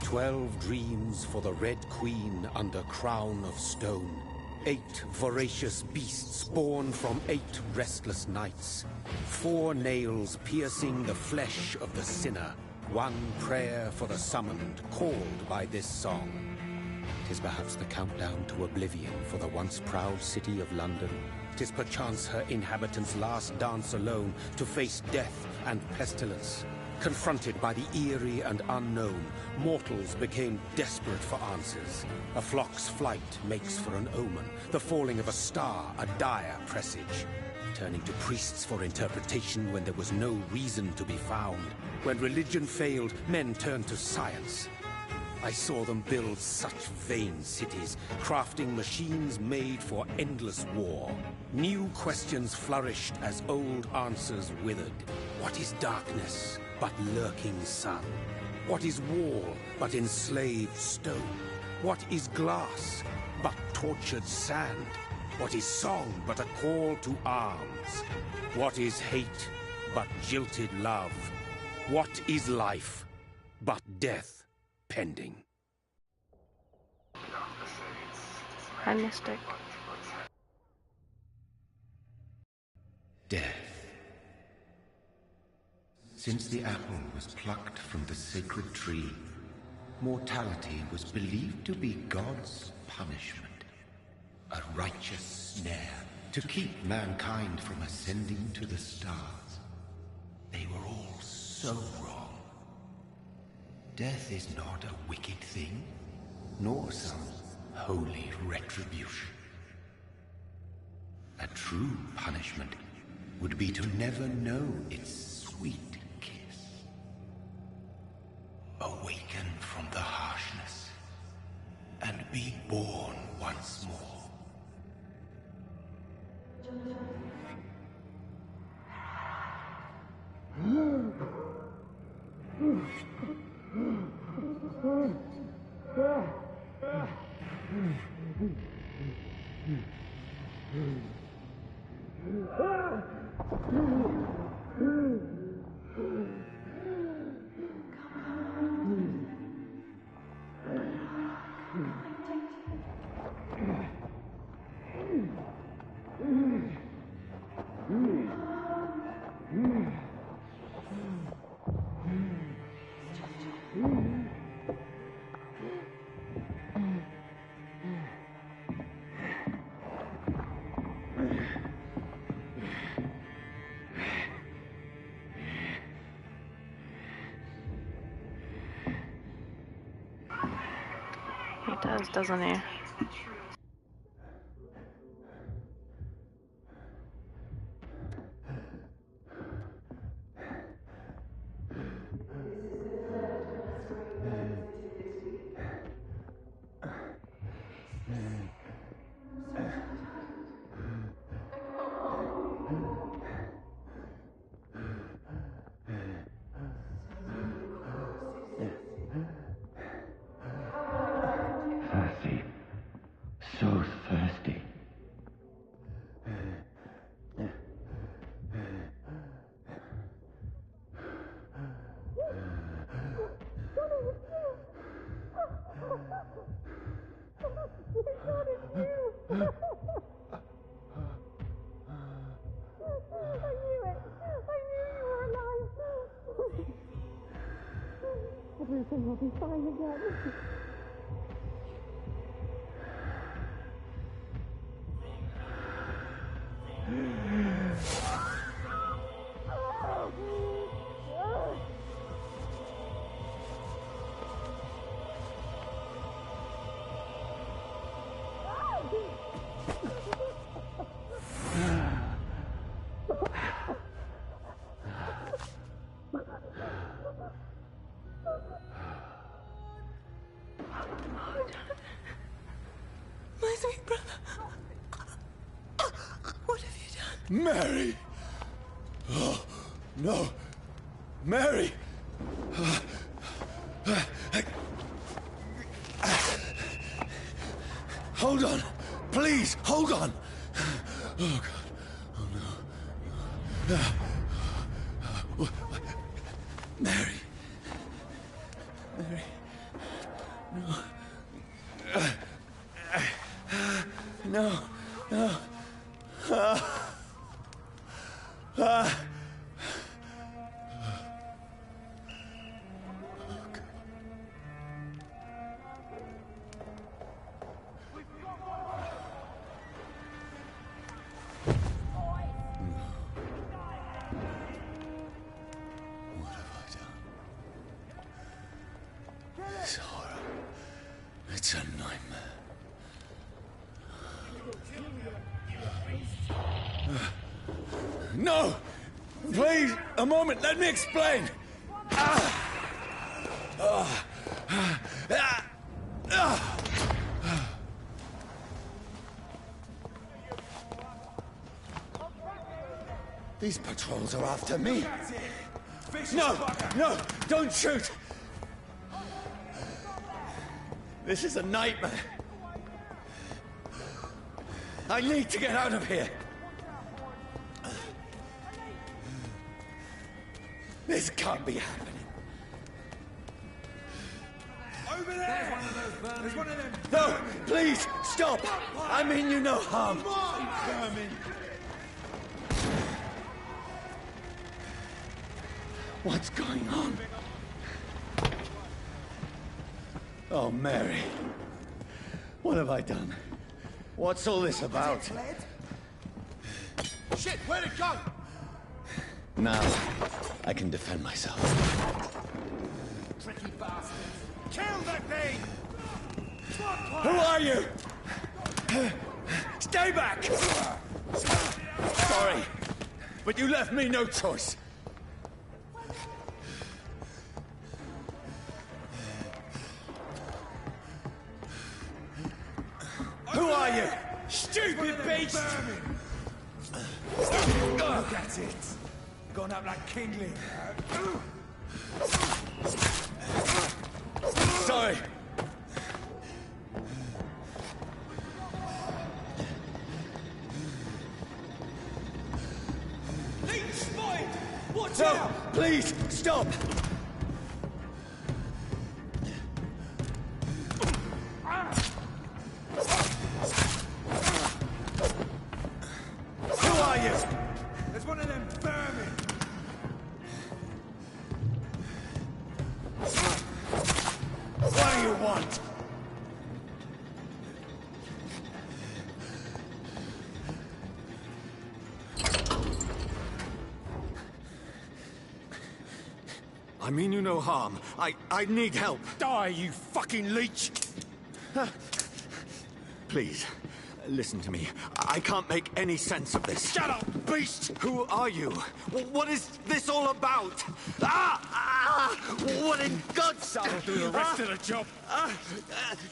12 dreams for the Red Queen under crown of stone. 8 voracious beasts born from 8 restless nights. 4 nails piercing the flesh of the sinner. 1 prayer for the summoned, called by this song. 'Tis perhaps the countdown to oblivion for the once proud city of London. 'Tis perchance her inhabitants' last dance alone to face death and pestilence. Confronted by the eerie and unknown, mortals became desperate for answers. A flock's flight makes for an omen, the falling of a star a dire presage. Turning to priests for interpretation when there was no reason to be found. When religion failed, men turned to science. I saw them build such vain cities, crafting machines made for endless war. New questions flourished as old answers withered. What is darkness but lurking sun? What is wall but enslaved stone? What is glass but tortured sand? What is song but a call to arms? What is hate but jilted love? What is life but death pending? Hi, Mystic. Death. Since the apple was plucked from the sacred tree, mortality was believed to be God's punishment. A righteous snare to keep mankind from ascending to the stars. They were all so wrong. Death is not a wicked thing, nor some holy retribution. A true punishment would be to never know its sweet kiss. Awaken from the harshness and be born once more. He does, doesn't he? Thirsty. So thirsty. Everything will be fine again. My sweet brother. What have you done? Mary! Oh, no. Mary! Hold on. Please, hold on. Oh, God. Oh, no. Mary. Mary. What have I done? This horror. It's a nightmare. No! Please, a moment, let me explain! These patrols are after me. No! No! Don't shoot! This is a nightmare. I need to get out of here. This can't be happening. Over there! There's one of them. No! Please! Stop! I mean you no harm. What's going on? Oh, Mary. What have I done? What's all this about? Shit, where'd it go? Now, I can defend myself. Tricky bastards. Kill that thing! Who are you? Stay back! Sorry, but you left me no choice. Who are you? Stupid beast! Look at it. Gone up like kindling. Sorry. Leech spotted! Watch No, out! please, stop! Who are you? There's one of them vermin! What do you want? I mean you no harm. I need help. Die, you fucking leech! Please, listen to me. I can't make any sense of this. Shut up, beast! Who are you? What is this all about? What in God's name? I'll do the rest of the job.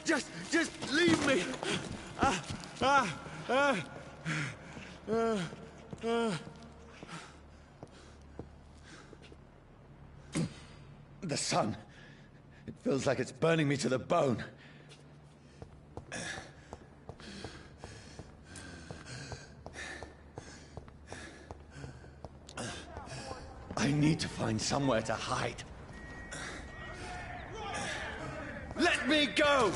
Just leave me. The sun. It feels like it's burning me to the bone. I need to find somewhere to hide. Let me go!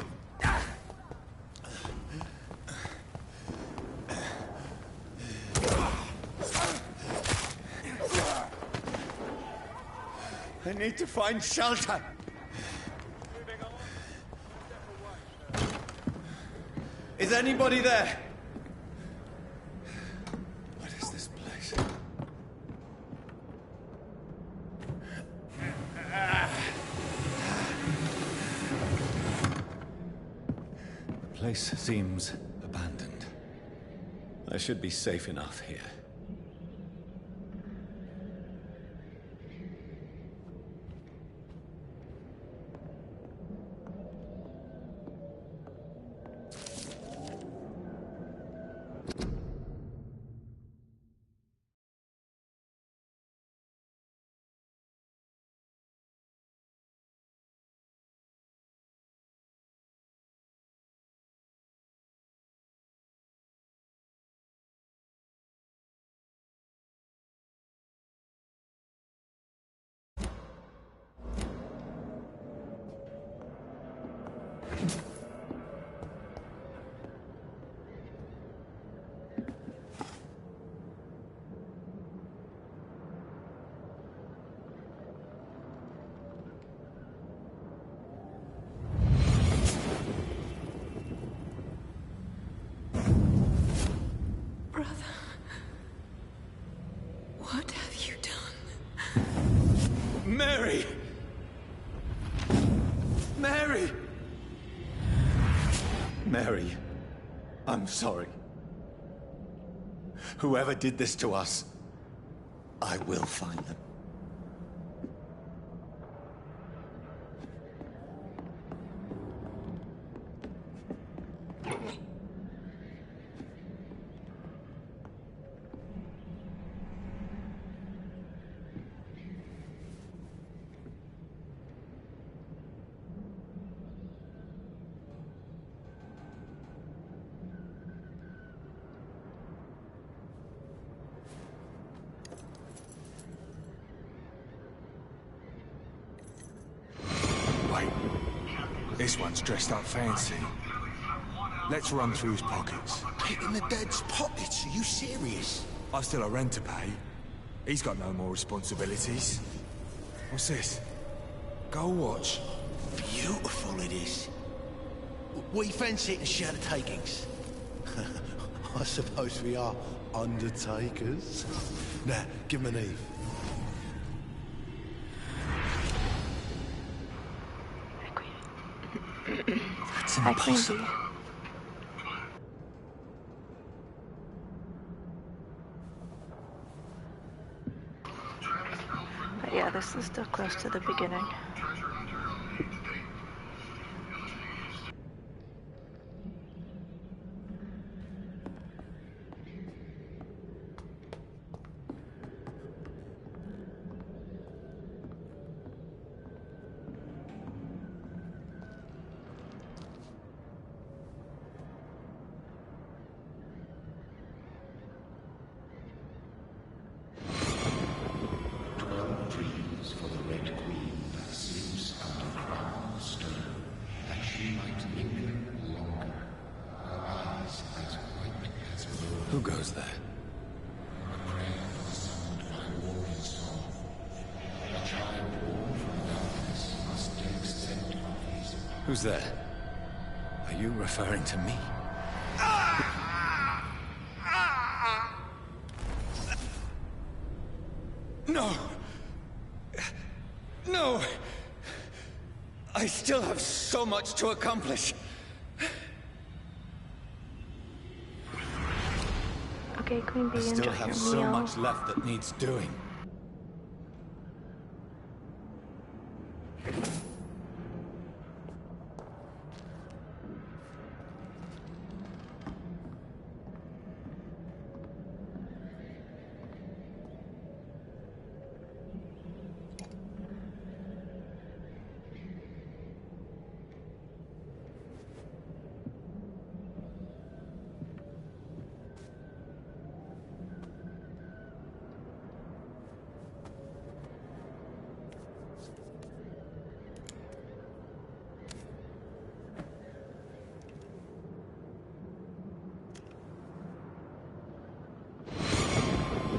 I need to find shelter. Is anybody there? What is this place? The place seems abandoned. I should be safe enough here. Mary! Mary! Mary, I'm sorry. Whoever did this to us, I will find them. This one's dressed up fancy. Let's run through his pockets. Picking the dead's pockets? Are you serious? I've still a rent to pay. He's got no more responsibilities. What's this? Gold watch. Beautiful it is. We fancy it and share the takings. I suppose we are undertakers. Now, give him an Eve. That's Hi, impossible. Queen. But yeah, this is still close to the beginning. For the Red Queen that sleeps under crown of stone, that she might linger longer, her eyes as white as gold. Who goes there? A prayer summoned by warring song. A child born from darkness must accept of his power. Who's there? Are you referring to me? No! No! I still have so much to accomplish. Okay, Queen Bee, I still enjoy have your so meal. much left that needs doing.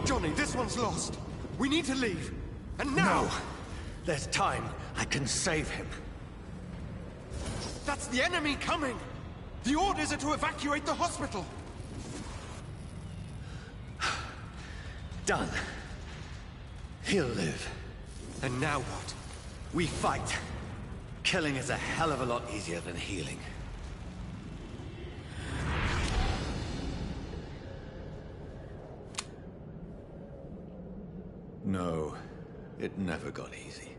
Johnny, this one's lost. We need to leave. And now! No! There's time. I can save him. That's the enemy coming! The orders are to evacuate the hospital! Done. He'll live. And now what? We fight. Killing is a hell of a lot easier than healing. No, it never got easy.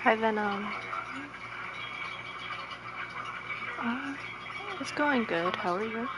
Hi, Venom. It's going good. How are you?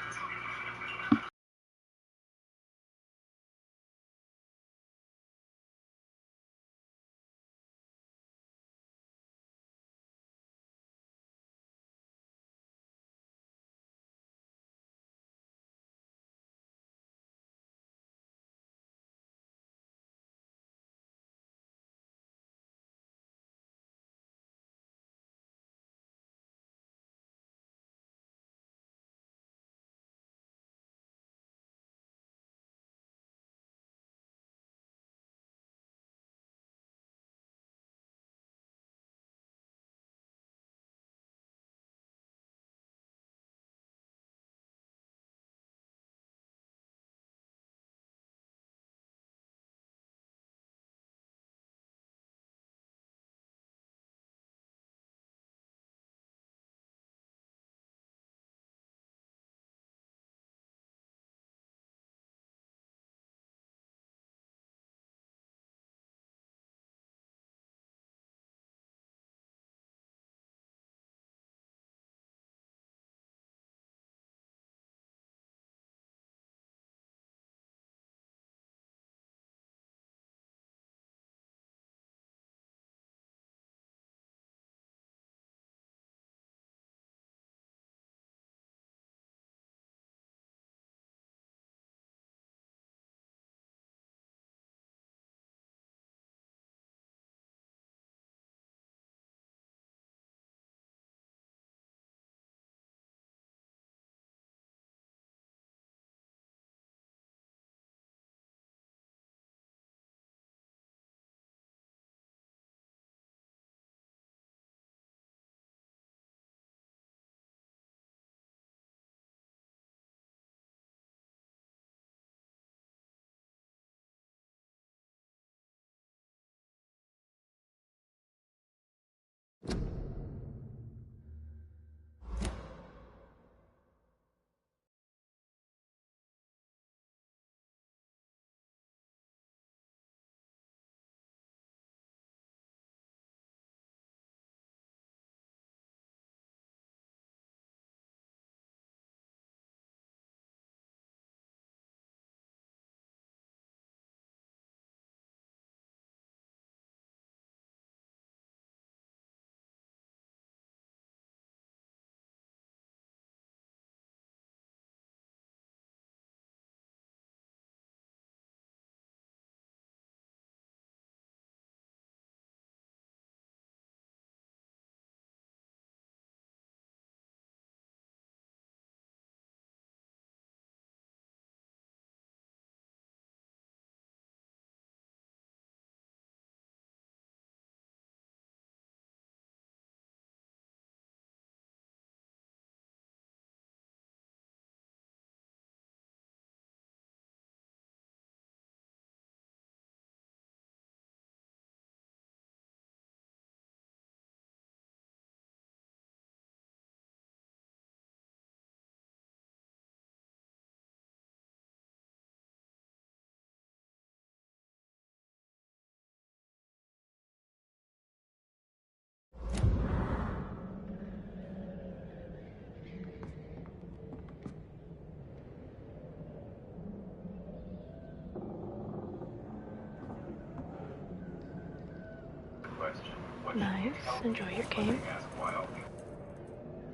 Nice. Enjoy your game.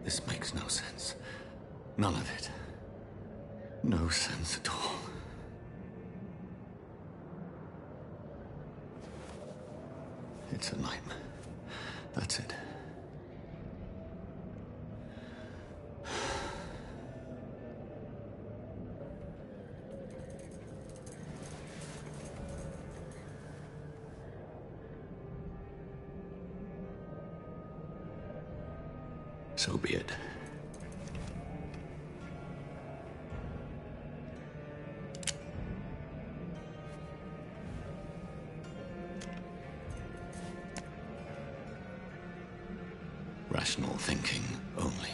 This makes no sense. None of it. No sense at all. It's a nightmare. That's it. So be it. Rational thinking only.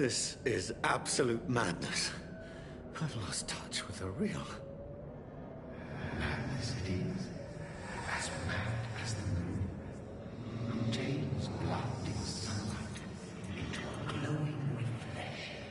This is absolute madness. I've lost touch with the real. Madness it is. As mad as the moon. Who changes blood in sunlight into a glowing reflection.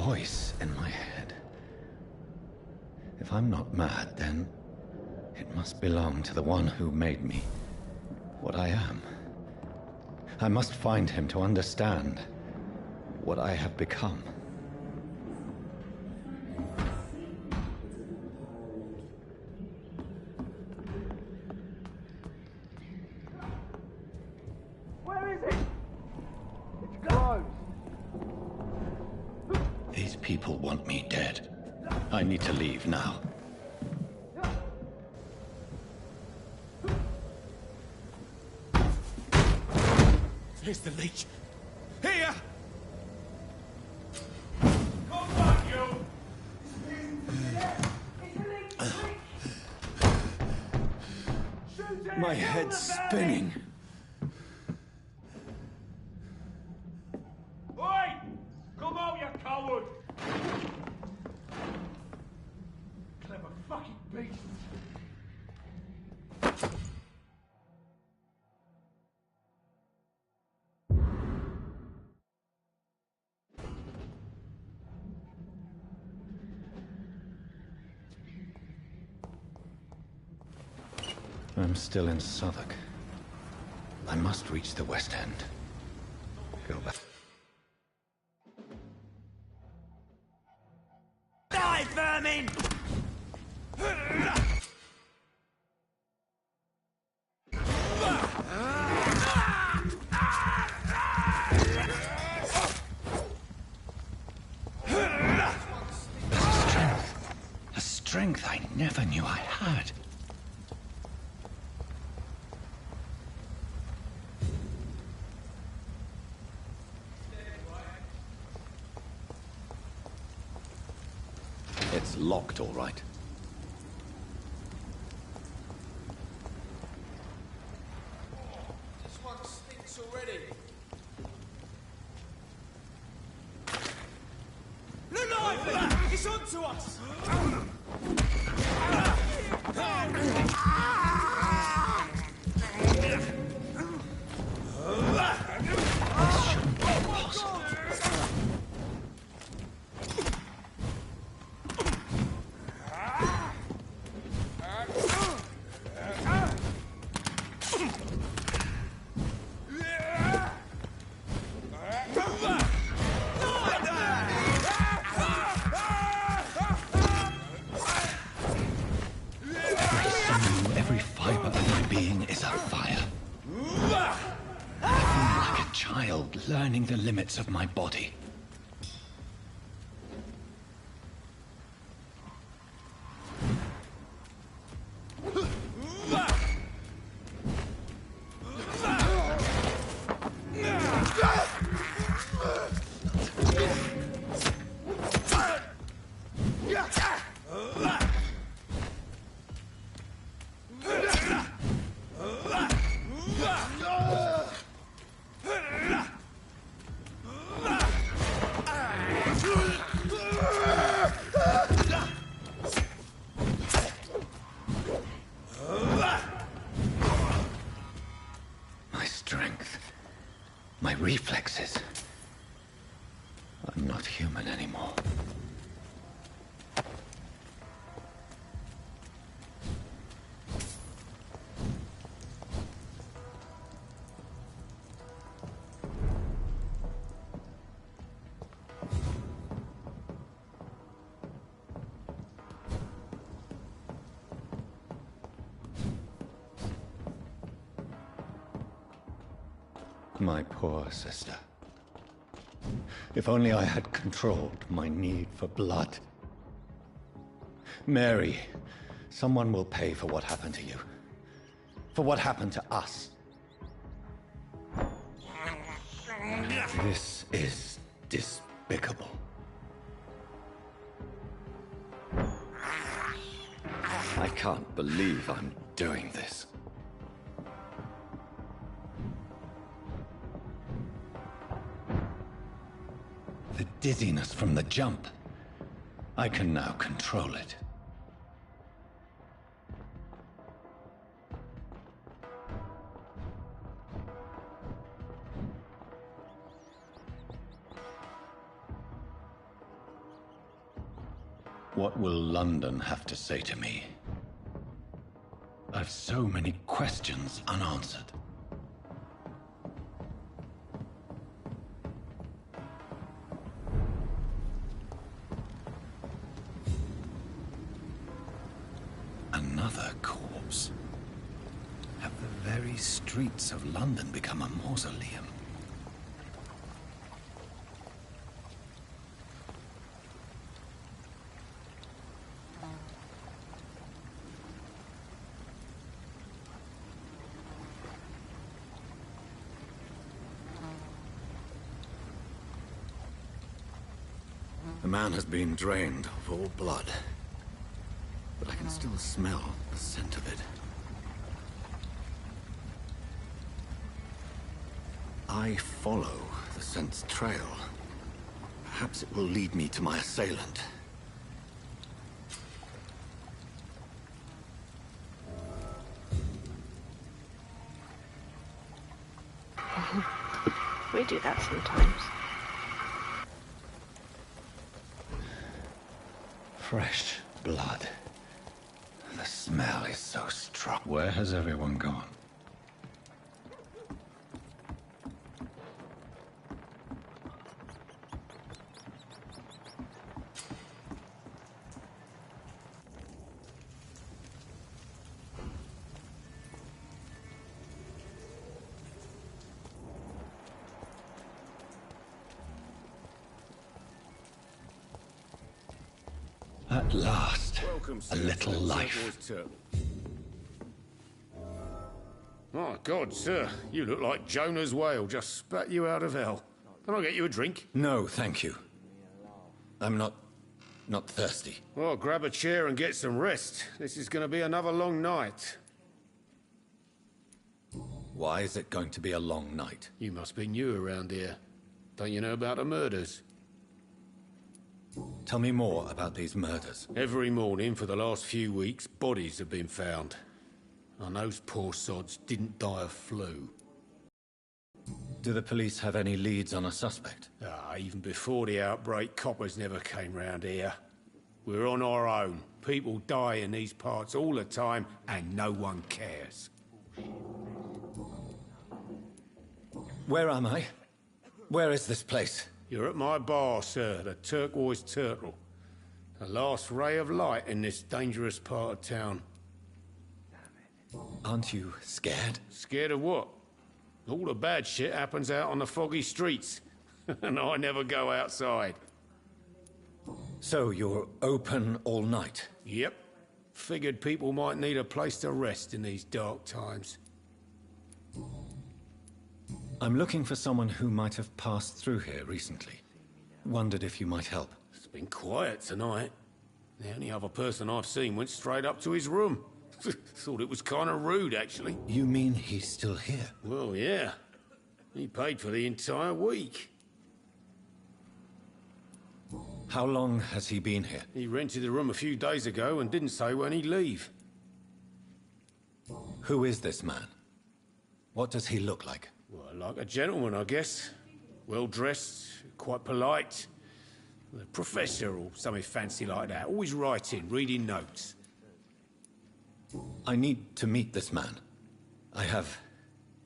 Voice in my head. If I'm not mad, then it must belong to the one who made me what I am. I must find him to understand what I have become. Where is it? It's closed. These people want me dead. I need to leave now. Here's the leech. Here! Come back, you! My head's spinning. Oi! Come out, you coward! Clever fucking beast! I'm still in Southwark. I must reach the West End. Go back. Die, vermin! A strength I never knew I had. It's locked, all right. This one stinks already. No knife! It's onto us! being is a fire. I feel like a child learning the limits of my body. My reflexes. I'm not human anymore. My poor sister. If only I had controlled my need for blood. Mary, someone will pay for what happened to you. For what happened to us. This is despicable. I can't believe I'm doing this. The dizziness from the jump. I can now control it. What will London have to say to me? I've so many questions unanswered. Another corpse. Have the very streets of London become a mausoleum? The man has been drained of all blood. But I can still smell the scent of it. I follow the scent's trail. Perhaps it will lead me to my assailant. We do that sometimes. Fresh blood. The smell is so strong. Where has everyone gone? At last, a little life. My God, sir, you look like Jonah's whale just spat you out of hell. Can I get you a drink? No, thank you. I'm not thirsty. Well, grab a chair and get some rest. This is going to be another long night. Why is it going to be a long night? You must be new around here. Don't you know about the murders? Tell me more about these murders. Every morning for the last few weeks, bodies have been found. And those poor sods didn't die of flu. Do the police have any leads on a suspect? Even before the outbreak, coppers never came round here. We're on our own. People die in these parts all the time, and no one cares. Where am I? Where is this place? You're at my bar, sir, the Turquoise Turtle. The last ray of light in this dangerous part of town. Aren't you scared? Scared of what? All the bad shit happens out on the foggy streets. And I never go outside. So you're open all night? Yep. Figured people might need a place to rest in these dark times. I'm looking for someone who might have passed through here recently. Wondered if you might help. It's been quiet tonight. The only other person I've seen went straight up to his room. Thought it was kind of rude, actually. You mean he's still here? Well, yeah. He paid for the entire week. How long has he been here? He rented the room a few days ago and didn't say when he'd leave. Who is this man? What does he look like? Well, like a gentleman, I guess. Well-dressed, quite polite. A professor or something fancy like that. Always writing, reading notes. I need to meet this man. I have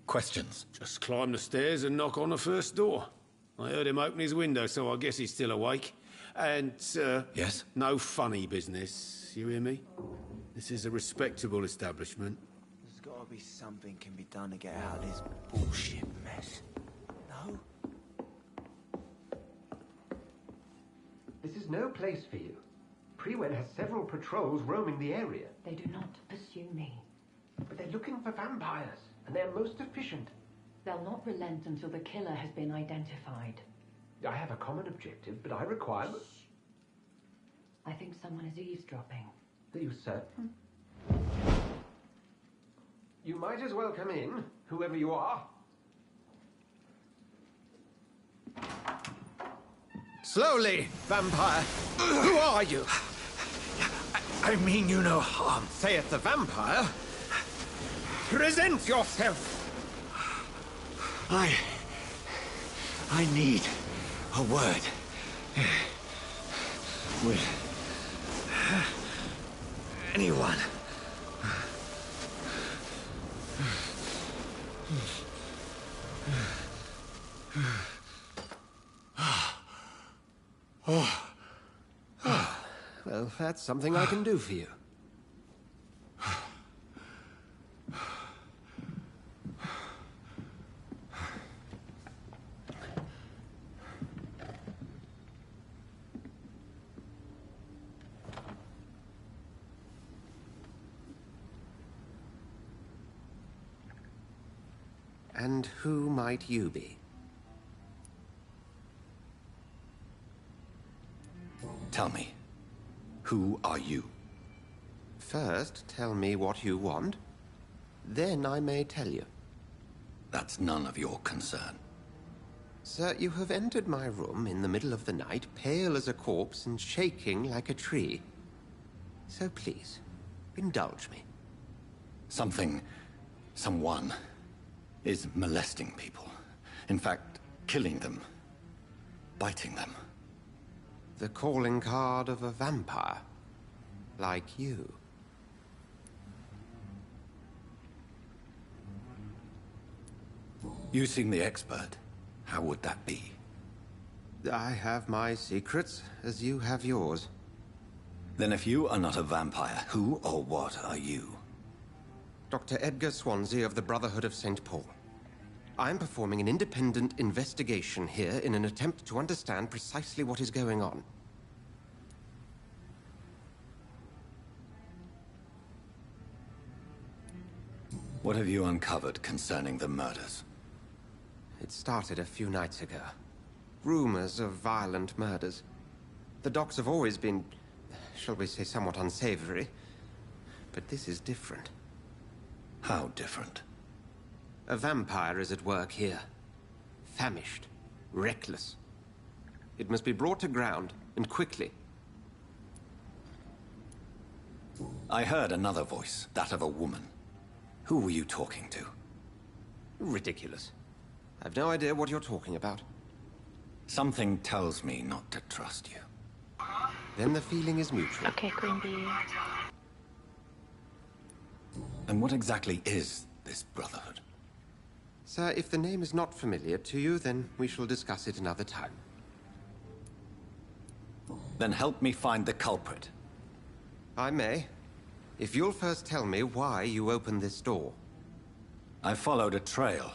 questions. Just climb the stairs and knock on the first door. I heard him open his window, so I guess he's still awake. And, Yes? no funny business. You hear me? This is a respectable establishment. There's gotta be something can be done to get out of this bullshit mess. No? This is no place for you. Prewen has several patrols roaming the area. They do not pursue me. But they're looking for vampires, and they're most efficient. They'll not relent until the killer has been identified. I have a common objective, but I require... I think someone is eavesdropping. Are you certain? You might as well come in, whoever you are. Slowly, vampire. Who are you? I mean you no harm. Saith the vampire. Present yourself. I need a word with anyone. Well, that's something I can do for you. And who might you be? Tell me, who are you? First, tell me what you want. Then I may tell you. That's none of your concern. Sir, you have entered my room in the middle of the night, pale as a corpse and shaking like a tree. So please, indulge me. Someone is molesting people. In fact, killing them. Biting them. The calling card of a vampire. Like you. You seem the expert. How would that be? I have my secrets, as you have yours. Then if you are not a vampire, who or what are you? Dr. Edgar Swansea of the Brotherhood of St. Paul. I'm performing an independent investigation here in an attempt to understand precisely what is going on. What have you uncovered concerning the murders? It started a few nights ago. Rumors of violent murders. The docs have always been, shall we say, somewhat unsavory. But this is different. How different? A vampire is at work here. Famished. Reckless. It must be brought to ground, and quickly. I heard another voice, that of a woman. Who were you talking to? Ridiculous. I've no idea what you're talking about. Something tells me not to trust you. Then the feeling is mutual. Okay, Green Bee. And what exactly is this Brotherhood? Sir, if the name is not familiar to you, then we shall discuss it another time. Then help me find the culprit. I may. If you'll first tell me why you opened this door. I followed a trail.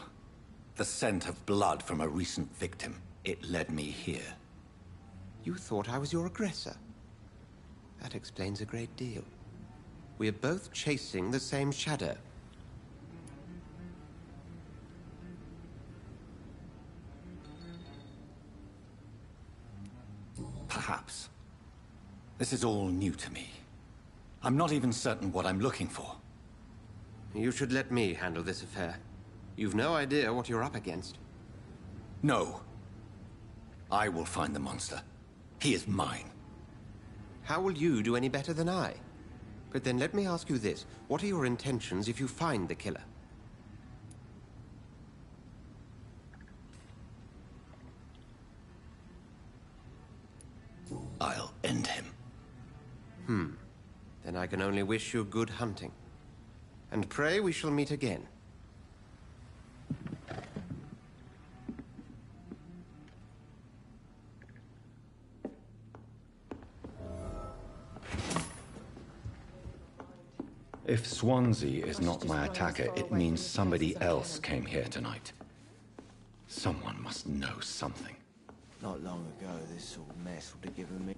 The scent of blood from a recent victim. It led me here. You thought I was your aggressor. That explains a great deal. We're both chasing the same shadow. Perhaps. This is all new to me. I'm not even certain what I'm looking for. You should let me handle this affair. You've no idea what you're up against. No. I will find the monster. He is mine. How will you do any better than I? But then let me ask you this. What are your intentions if you find the killer? I'll end him. Then I can only wish you good hunting. And pray we shall meet again. If Swansea is not my attacker, it means somebody else came here tonight. Someone must know something. Not long ago, this sort of mess would have given me...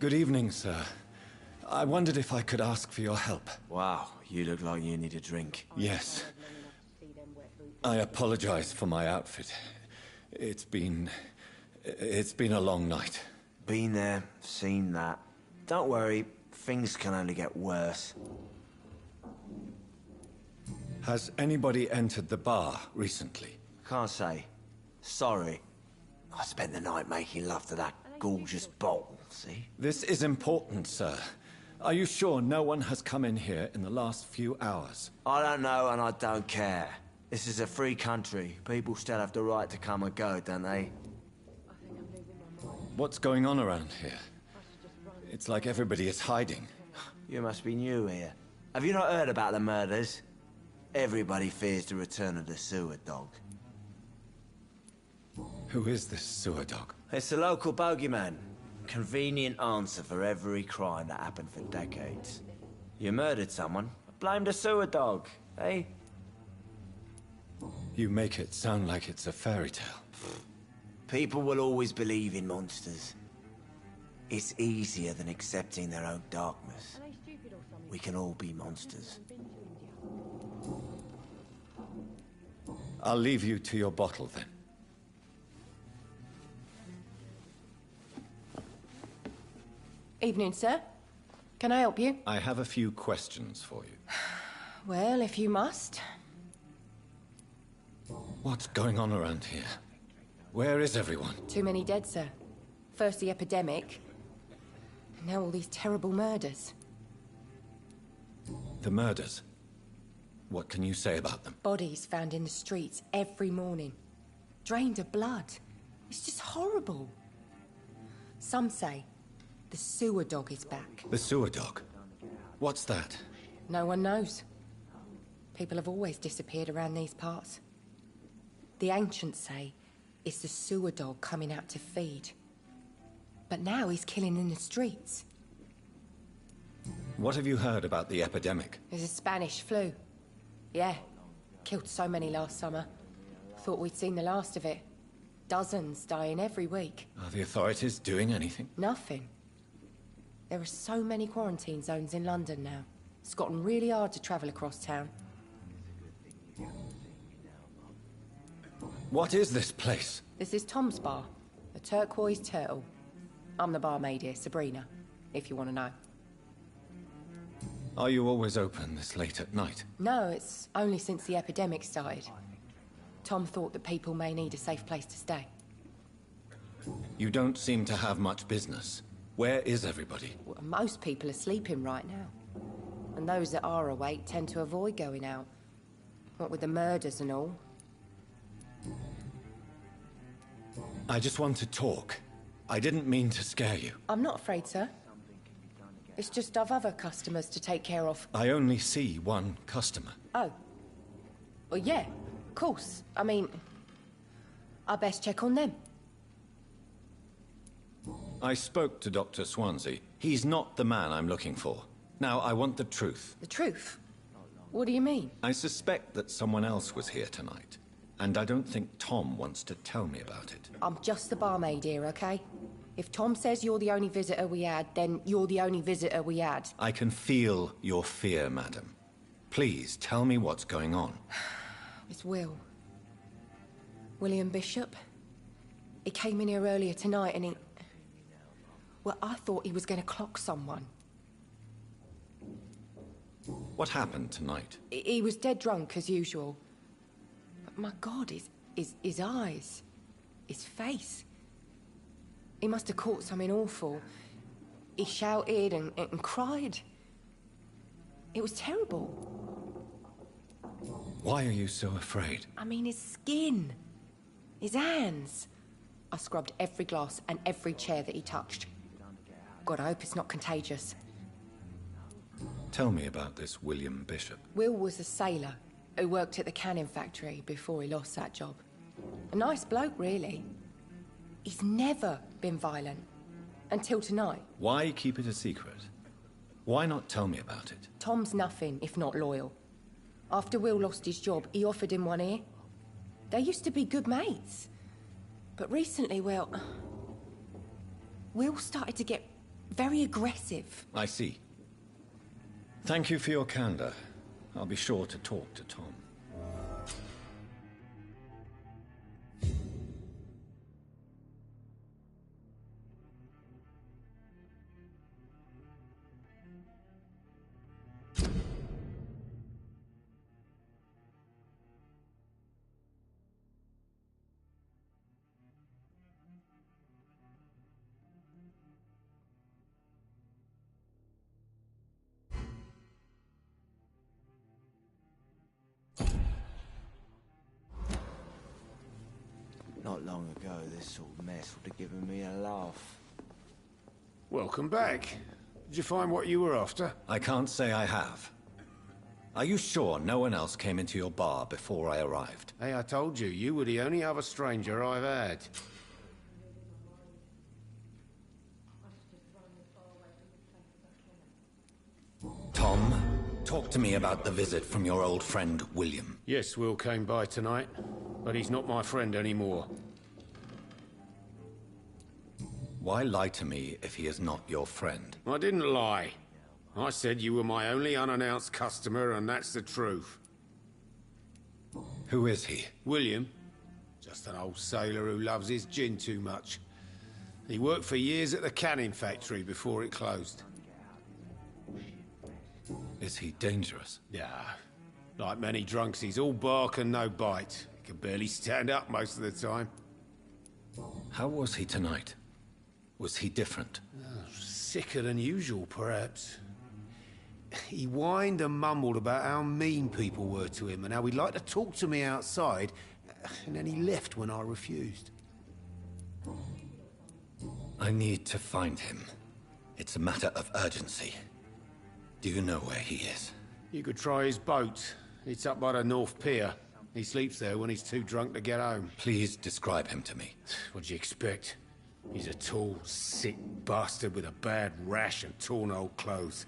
Good evening, sir. I wondered if I could ask for your help. Wow, you look like you need a drink. Yes. I apologize for my outfit. It's been a long night. Been there, seen that. Don't worry, things can only get worse. Has anybody entered the bar recently? Can't say. Sorry. I spent the night making love to that gorgeous bottle, see? This is important, sir. Are you sure no one has come in here in the last few hours? I don't know and I don't care. This is a free country. People still have the right to come and go, don't they? What's going on around here? It's like everybody is hiding. You must be new here. Have you not heard about the murders? Everybody fears the return of the sewer dog. Who is this sewer dog? It's the local bogeyman. Convenient answer for every crime that happened for decades. You murdered someone, blame the sewer dog, eh? You make it sound like it's a fairy tale. People will always believe in monsters. It's easier than accepting their own darkness. We can all be monsters. I'll leave you to your bottle then. Evening, sir. Can I help you? I have a few questions for you. Well, if you must. What's going on around here? Where is everyone? Too many dead, sir. First the epidemic, and now all these terrible murders. The murders? What can you say about them? Bodies found in the streets every morning. Drained of blood. It's just horrible. Some say the sewer dog is back. The sewer dog? What's that? No one knows. People have always disappeared around these parts. The ancients say it's the sewer dog coming out to feed. But now he's killing in the streets. What have you heard about the epidemic? There's a Spanish flu. Yeah. Killed so many last summer. Thought we'd seen the last of it. Dozens dying every week. Are the authorities doing anything? Nothing. There are so many quarantine zones in London now. It's gotten really hard to travel across town. What is this place? This is Tom's bar. The Turquoise Turtle. I'm the barmaid here, Sabrina, if you want to know. Are you always open this late at night? No, it's only since the epidemic started. Tom thought that people may need a safe place to stay. You don't seem to have much business. Where is everybody? Well, most people are sleeping right now. And those that are awake tend to avoid going out. What with the murders and all. I just want to talk. I didn't mean to scare you. I'm not afraid, sir. It's just I've other customers to take care of. I only see one customer. Oh. Well, yeah, of course. I mean, I best check on them. I spoke to Dr. Swansea. He's not the man I'm looking for. Now, I want the truth. The truth? What do you mean? I suspect that someone else was here tonight, and I don't think Tom wants to tell me about it. I'm just the barmaid here, okay? If Tom says you're the only visitor we had, then you're the only visitor we had. I can feel your fear, madam. Please, tell me what's going on. It's Will. William Bishop. He came in here earlier tonight and he... Well, I thought he was going to clock someone. What happened tonight? He was dead drunk, as usual. But my God, his eyes, his face. He must have caught something awful. He shouted and cried. It was terrible. Why are you so afraid? I mean, his skin. His hands. I scrubbed every glass and every chair that he touched. God, I hope it's not contagious. Tell me about this William Bishop. Will was a sailor who worked at the canning factory before he lost that job. A nice bloke, really. He's never been violent. Until tonight. Why keep it a secret? Why not tell me about it? Tom's nothing if not loyal. After Will lost his job, he offered him one ear. They used to be good mates. But recently, well... Will started to get very aggressive. I see. Thank you for your candor. I'll be sure to talk to Tom. Not long ago, this sort of mess would have given me a laugh. Welcome back. Did you find what you were after? I can't say I have. Are you sure no one else came into your bar before I arrived? Hey, I told you, you were the only other stranger I've had. Tom, talk to me about the visit from your old friend, William. Yes, Will came by tonight, but he's not my friend anymore. Why lie to me if he is not your friend? I didn't lie. I said you were my only unannounced customer, and that's the truth. Who is he? William. Just an old sailor who loves his gin too much. He worked for years at the canning factory before it closed. Is he dangerous? Yeah. Like many drunks, he's all bark and no bite. He can barely stand up most of the time. How was he tonight? Was he different? Sicker than usual, perhaps. He whined and mumbled about how mean people were to him and how he'd like to talk to me outside, and then he left when I refused. I need to find him. It's a matter of urgency. Do you know where he is? You could try his boat. It's up by the North Pier. He sleeps there when he's too drunk to get home. Please describe him to me. What'd you expect? He's a tall, sick bastard with a bad rash and torn old clothes.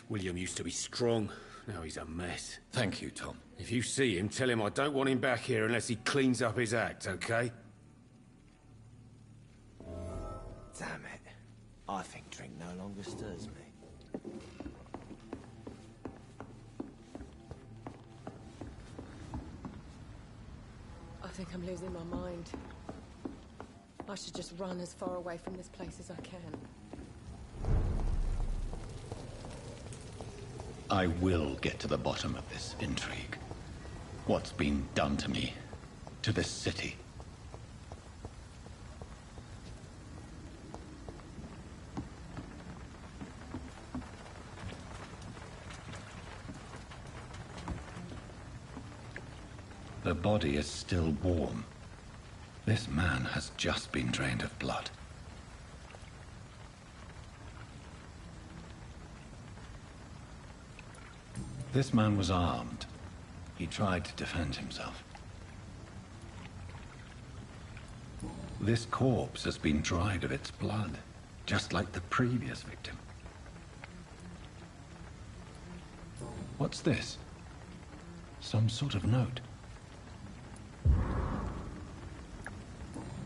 William used to be strong. Now he's a mess. Thank you, Tom. If you see him, tell him I don't want him back here unless he cleans up his act, okay? Damn it. I think drink no longer stirs me. I think I'm losing my mind. I should just run as far away from this place as I can. I will get to the bottom of this intrigue. What's been done to me, to this city. The body is still warm. This man has just been drained of blood. This man was armed. He tried to defend himself. This corpse has been dried of its blood, just like the previous victim. What's this? Some sort of note.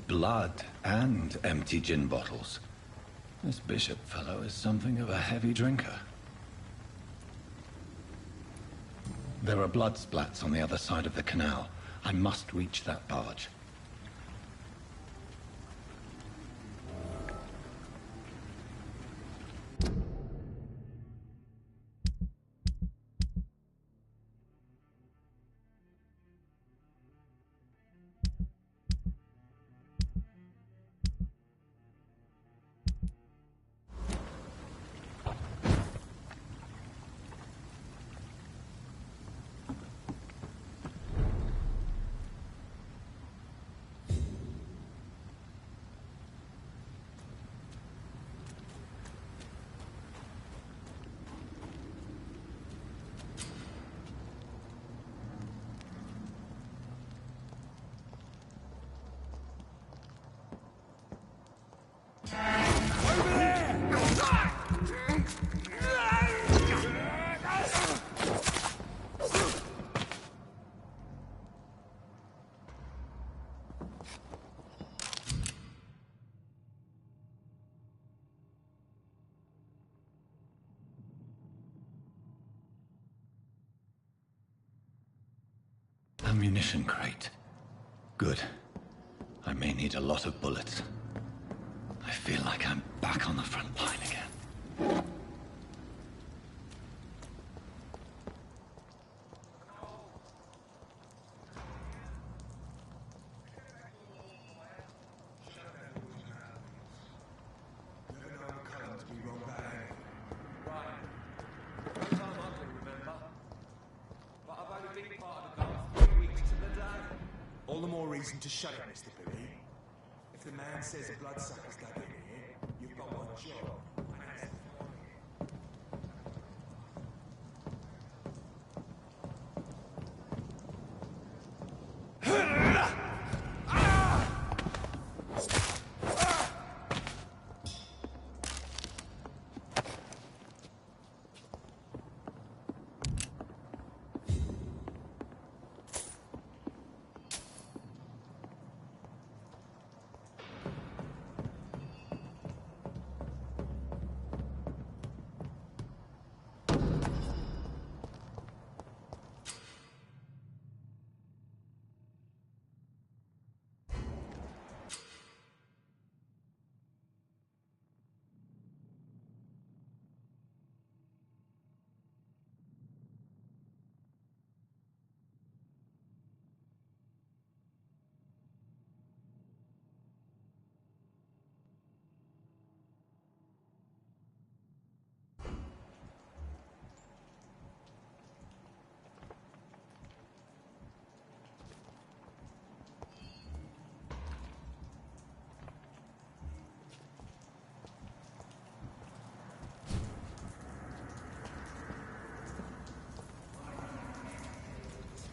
Blood and empty gin bottles. This bishop fellow is something of a heavy drinker. There are blood splats on the other side of the canal. I must reach that barge. Ammunition crate. Good. I may need a lot of bullets. I feel like I'm back on the front line again. All the more reason to shut it, Mr. Billy. If the man says a bloodsucker's dug in here, you've got one job.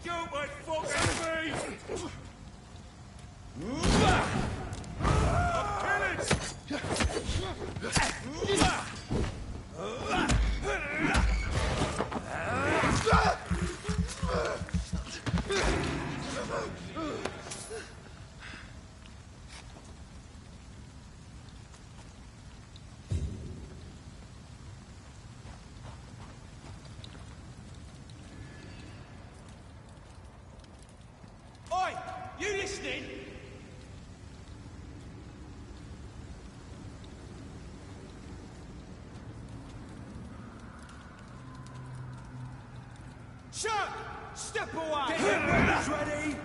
Stupid fucking beast! Oi! You listening? Chuck! Step away! Get your weapons ready!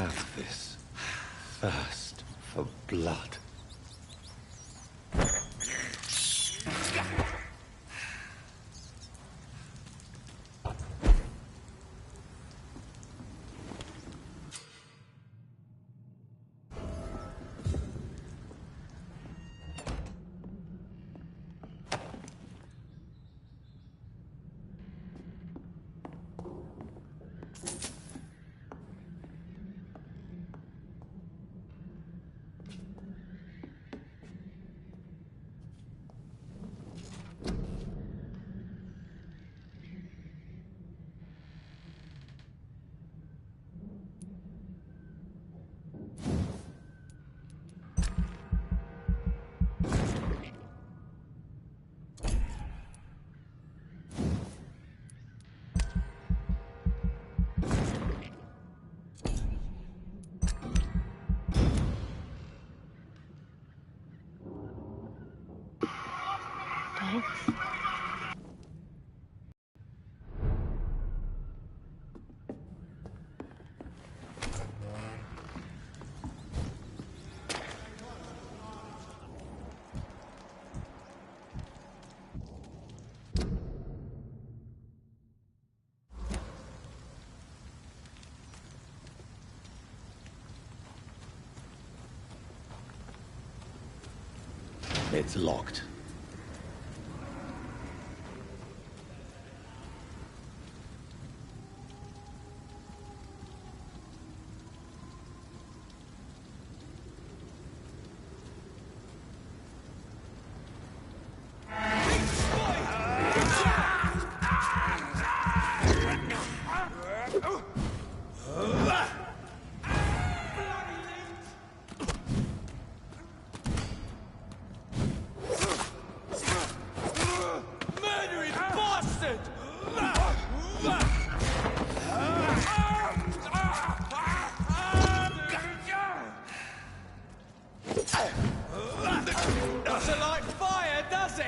have this thirst for blood. Thanks. It's locked. Doesn't like fire, does it?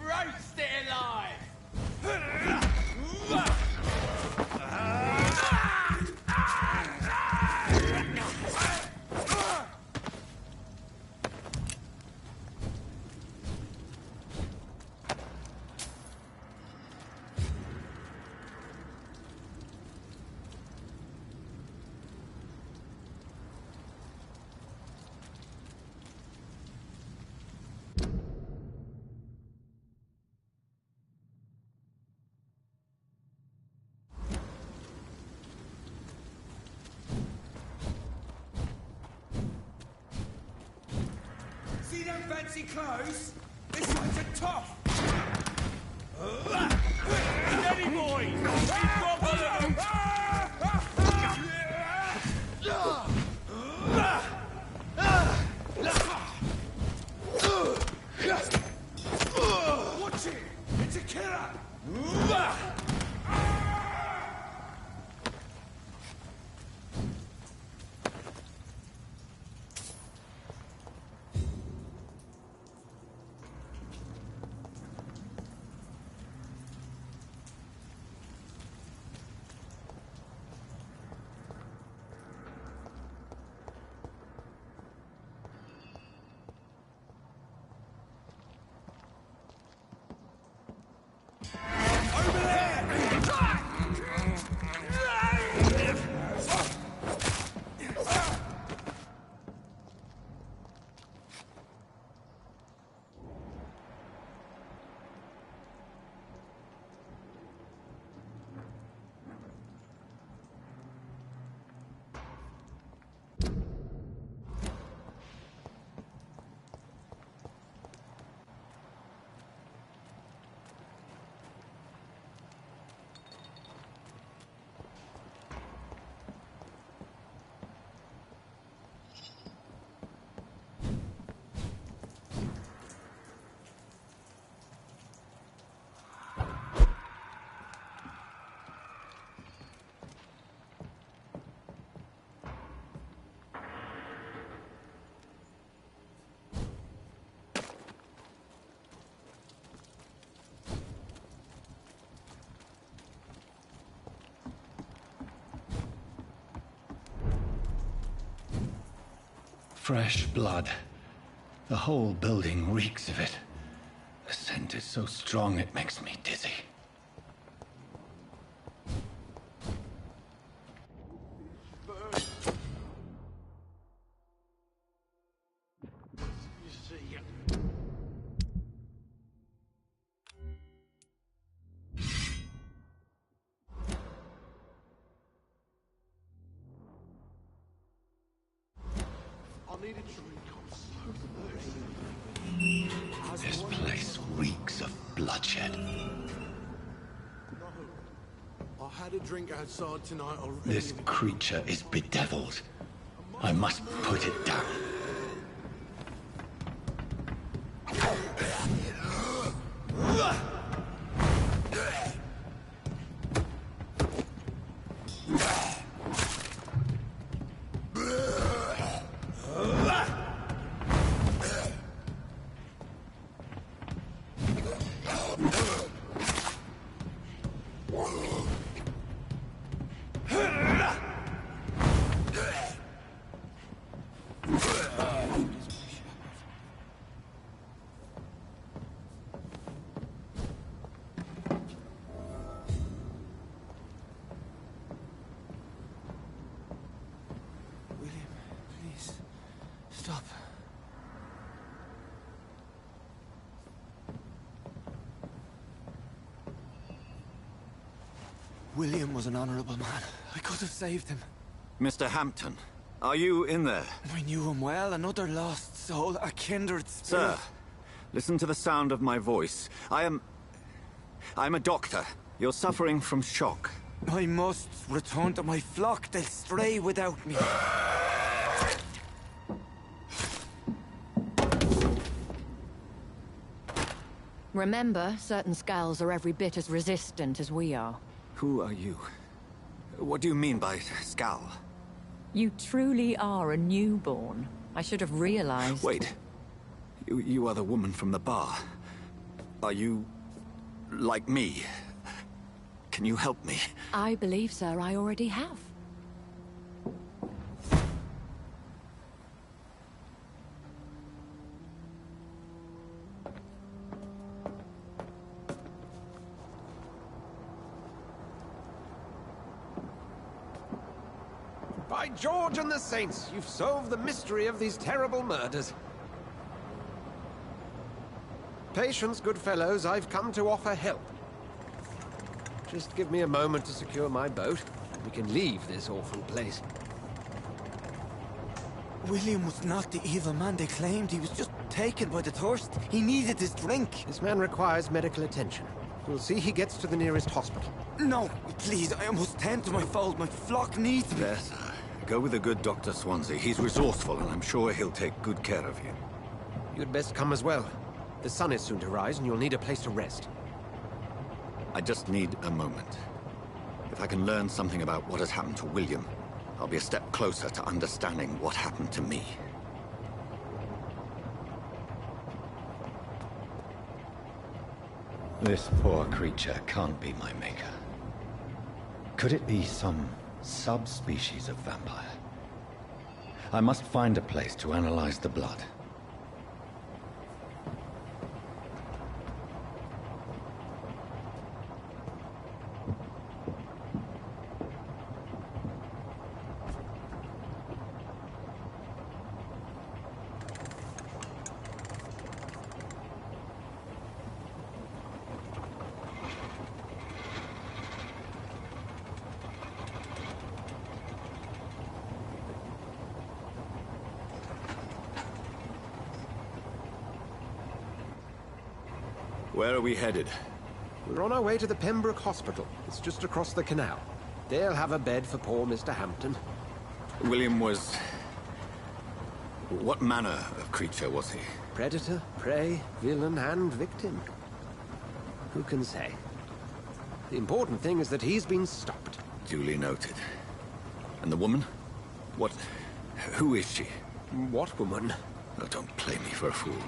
Roast it alive! See them fancy clothes? This one's a tough! Steady, boys! He's got one of them! Watch it! It's a killer! Over there! Fresh blood. The whole building reeks of it. The scent is so strong it makes me dizzy. This place reeks of bloodshed. I had a drink outside tonight already. This creature is bedeviled. I must put it down. Stop. William was an honorable man. I could have saved him. Mr. Hampton, are you in there? I knew him well, another lost soul, a kindred spirit. Sir, listen to the sound of my voice. I'm a doctor. You're suffering from shock. I must return to my flock. They'll stray without me. Remember, certain skulls are every bit as resistant as we are. Who are you? What do you mean by skull? You truly are a newborn. I should have realized. Wait. You are the woman from the bar. Are you... like me? Can you help me? I believe, sir, I already have. By George and the Saints, you've solved the mystery of these terrible murders. Patience, good fellows, I've come to offer help. Just give me a moment to secure my boat, and we can leave this awful place. William was not the evil man they claimed. He was just taken by the thirst. He needed his drink. This man requires medical attention. We'll see he gets to the nearest hospital. No, please, I must tend to my fold. My flock needs me. There, sir. Go with the good Dr. Swansea. He's resourceful, and I'm sure he'll take good care of you. You'd best come as well. The sun is soon to rise, and you'll need a place to rest. I just need a moment. If I can learn something about what has happened to William, I'll be a step closer to understanding what happened to me. This poor creature can't be my maker. Could it be some subspecies of vampire? I must find a place to analyze the blood. Where are we headed? We're on our way to the Pembroke Hospital. It's just across the canal. They'll have a bed for poor Mr. Hampton. William was... what manner of creature was he? Predator, prey, villain, and victim. Who can say? The important thing is that he's been stopped. Duly noted. And the woman? What... who is she? What woman? Oh, don't play me for a fool.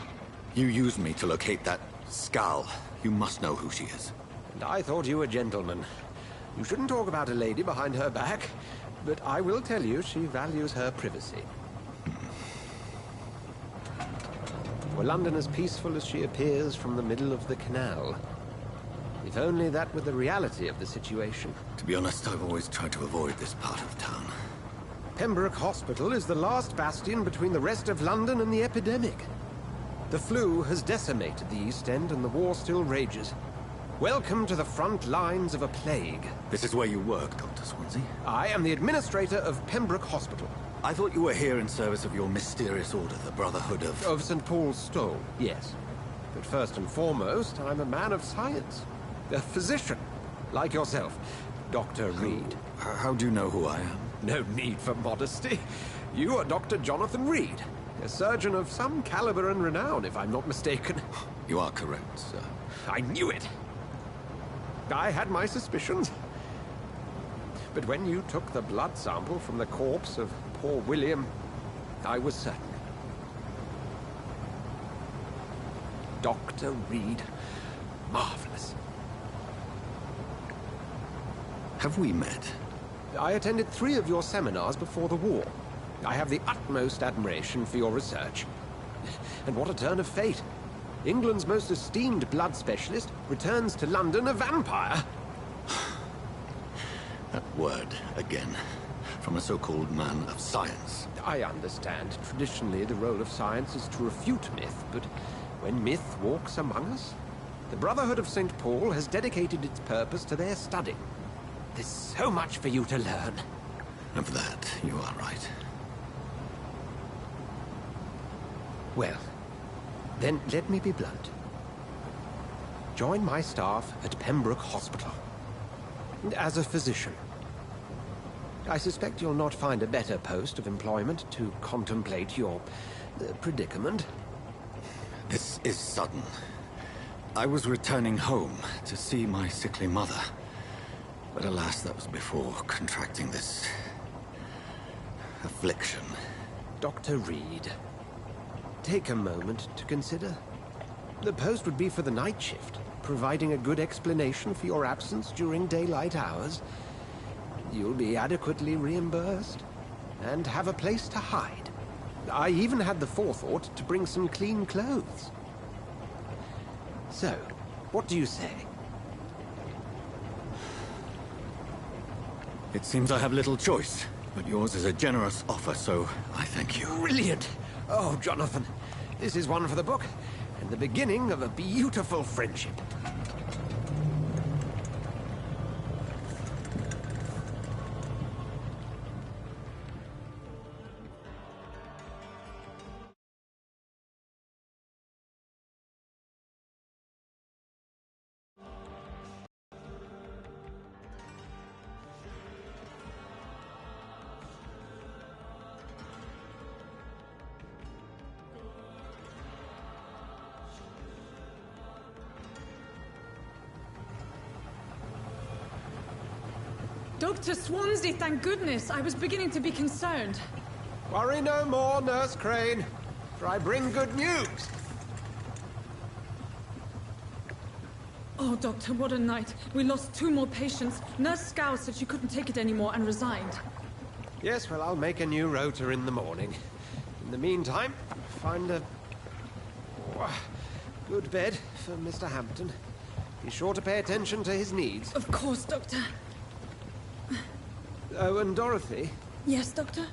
You used me to locate that skull. You must know who she is. And I thought you a gentleman. You shouldn't talk about a lady behind her back, but I will tell you she values her privacy. Were London as peaceful as she appears from the middle of the canal? If only that were the reality of the situation. To be honest, I've always tried to avoid this part of town. Pembroke Hospital is the last bastion between the rest of London and the epidemic. The flu has decimated the East End and the war still rages. Welcome to the front lines of a plague. This is where you work, Dr. Swansea? I am the administrator of Pembroke Hospital. I thought you were here in service of your mysterious order, the Brotherhood of... Of St. Paul's Stole, yes. But first and foremost, I'm a man of science. A physician, like yourself, Dr. Reed. How do you know who I am? No need for modesty. You are Dr. Jonathan Reed, a surgeon of some caliber and renown, if I'm not mistaken. You are correct, sir. I knew it! I had my suspicions. But when you took the blood sample from the corpse of poor William, I was certain. Dr. Reed. Marvelous. Have we met? I attended 3 of your seminars before the war. I have the utmost admiration for your research. And what a turn of fate. England's most esteemed blood specialist returns to London a vampire. That word, again. From a so-called man of science. I understand. Traditionally, the role of science is to refute myth, but when myth walks among us, the Brotherhood of St. Paul has dedicated its purpose to their study. There's so much for you to learn. Of that, you are right. Well, then let me be blunt. Join my staff at Pembroke Hospital. As a physician. I suspect you'll not find a better post of employment to contemplate your predicament. This is sudden. I was returning home to see my sickly mother. But alas, that was before contracting this... affliction. Dr. Reed, take a moment to consider. The post would be for the night shift, providing a good explanation for your absence during daylight hours. You'll be adequately reimbursed, and have a place to hide. I even had the forethought to bring some clean clothes. So, what do you say? It seems I have little choice, but yours is a generous offer, so I thank you. Brilliant! Oh, Jonathan, this is one for the book, and the beginning of a beautiful friendship. Dr. Swansea, thank goodness. I was beginning to be concerned. Worry no more, Nurse Crane, for I bring good news. Oh, Doctor, what a night. We lost 2 more patients. Nurse Scow said she couldn't take it anymore and resigned. Yes, well, I'll make a new rota in the morning. In the meantime, find a... good bed for Mr. Hampton. Be sure to pay attention to his needs. Of course, Doctor. Oh, and Dorothy? Yes, Doctor?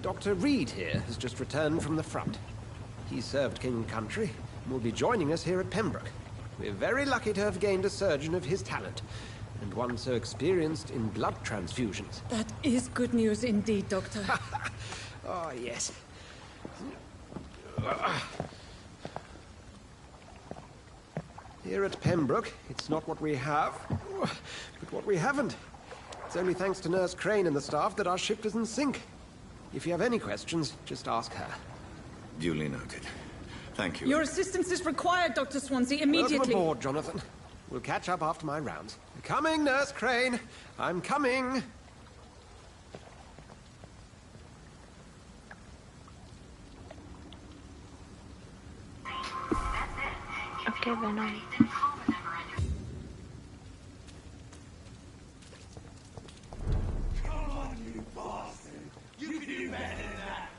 Dr. Reed here has just returned from the front. He served King and Country and will be joining us here at Pembroke. We're very lucky to have gained a surgeon of his talent, and one so experienced in blood transfusions. That is good news indeed, Doctor. Oh, yes. Here at Pembroke, it's not what we have, but what we haven't. It's only thanks to Nurse Crane and the staff that our ship doesn't sink. If you have any questions, just ask her. Duly noted. Thank you. Your assistance is required, Dr. Swansea, immediately. Welcome aboard, Jonathan. We'll catch up after my rounds. Coming, Nurse Crane. I'm coming. Okay, Venom. Come on, you bastard! You can do better than that!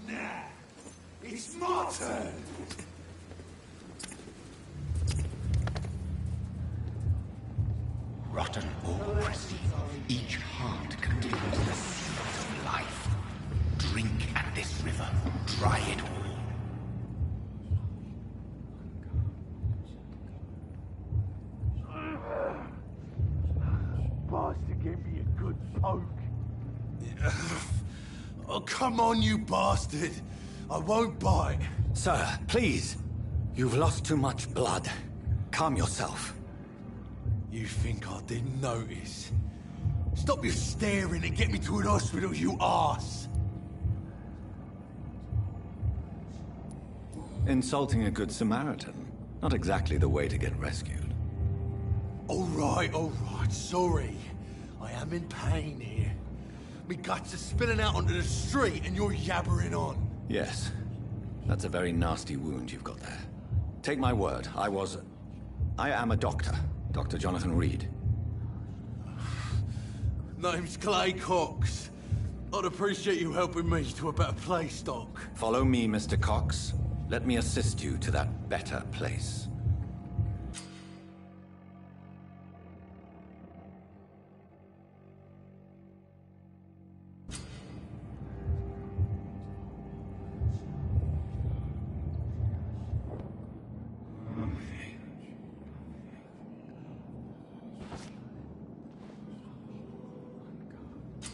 Nah, it's my turn! rotten or pristine, each heart contains the seeds of life. Drink at this river, dry it all. Bastard gave me a good poke. Oh, come on, you bastard! I won't bite. Sir, please. You've lost too much blood. Calm yourself. You think I didn't notice? Stop your staring and get me to an hospital, you arse! Insulting a good Samaritan. Not exactly the way to get rescued. All right, sorry. I am in pain here. Me guts are spilling out onto the street and you're yabbering on. Yes. That's a very nasty wound you've got there. Take my word, I am a doctor. Dr. Jonathan Reed. Name's Clay Cox. I'd appreciate you helping me to a better place, Doc. Follow me, Mr. Cox. Let me assist you to that better place.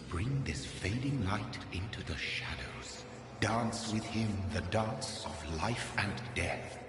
Bring this fading light into the shadows. Dance with him the dance of life and death.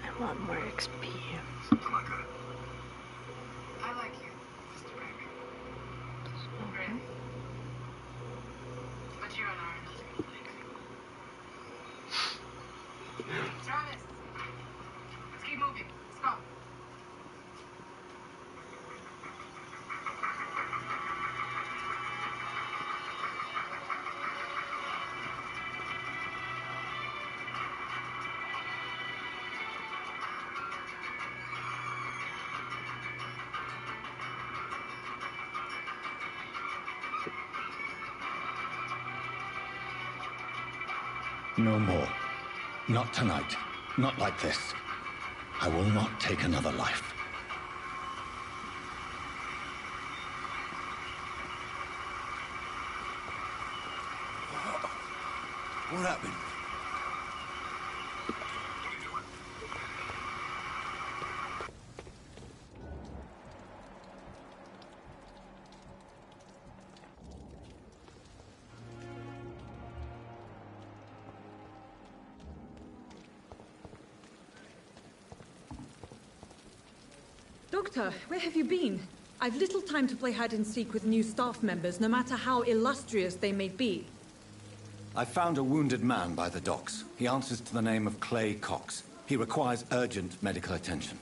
I want more XP. I like you, Mr. Baker. Really. But you and I are nothing alike. Travis! Let's keep moving. Let's go. No more. Not tonight. Not like this. I will not take another life. What happened? Doctor, where have you been? I've little time to play hide and seek with new staff members, no matter how illustrious they may be. I found a wounded man by the docks. He answers to the name of Clay Cox. He requires urgent medical attention.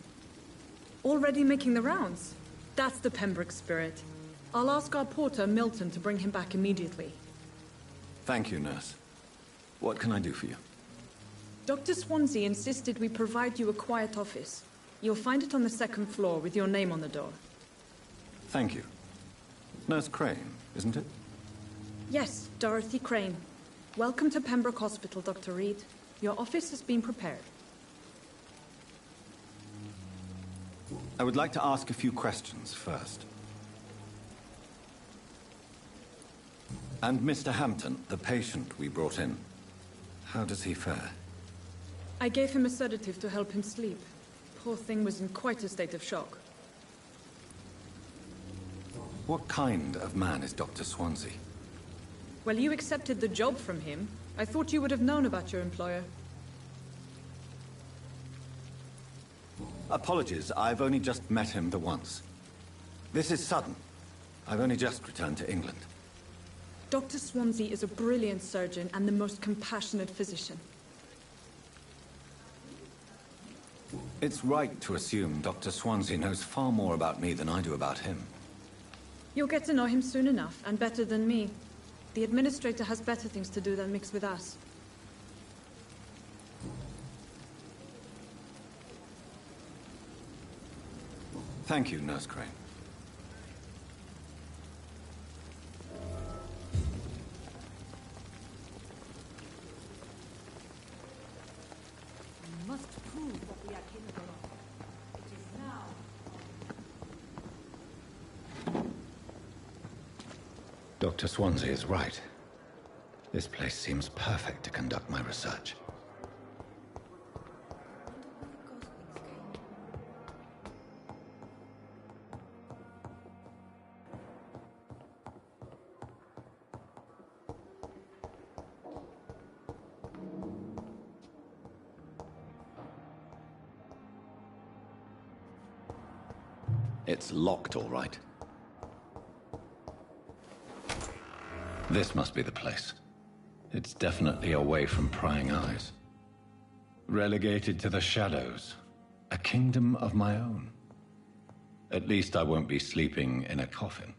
Already making the rounds? That's the Pembroke spirit. I'll ask our porter, Milton, to bring him back immediately. Thank you, nurse. What can I do for you? Dr. Swansea insisted we provide you a quiet office. You'll find it on the second floor with your name on the door. Thank you. Nurse Crane, isn't it? Yes, Dorothy Crane. Welcome to Pembroke Hospital, Dr. Reed. Your office has been prepared. I would like to ask a few questions first. And Mr. Hampton, the patient we brought in, how does he fare? I gave him a sedative to help him sleep. Poor thing was in quite a state of shock. What kind of man is Dr. Swansea? Well, you accepted the job from him. I thought you would have known about your employer. Apologies, I've only just met him the once. This is sudden. I've only just returned to England. Dr. Swansea is a brilliant surgeon and the most compassionate physician. It's right to assume Dr. Swansea knows far more about me than I do about him. You'll get to know him soon enough, and better than me. The administrator has better things to do than mix with us. Thank you, Nurse Crane. We must prove what we are capable of. It is now. Dr. Swansea is right. This place seems perfect to conduct my research. It's locked, all right. This must be the place. It's definitely away from prying eyes. Relegated to the shadows. A kingdom of my own. At least I won't be sleeping in a coffin.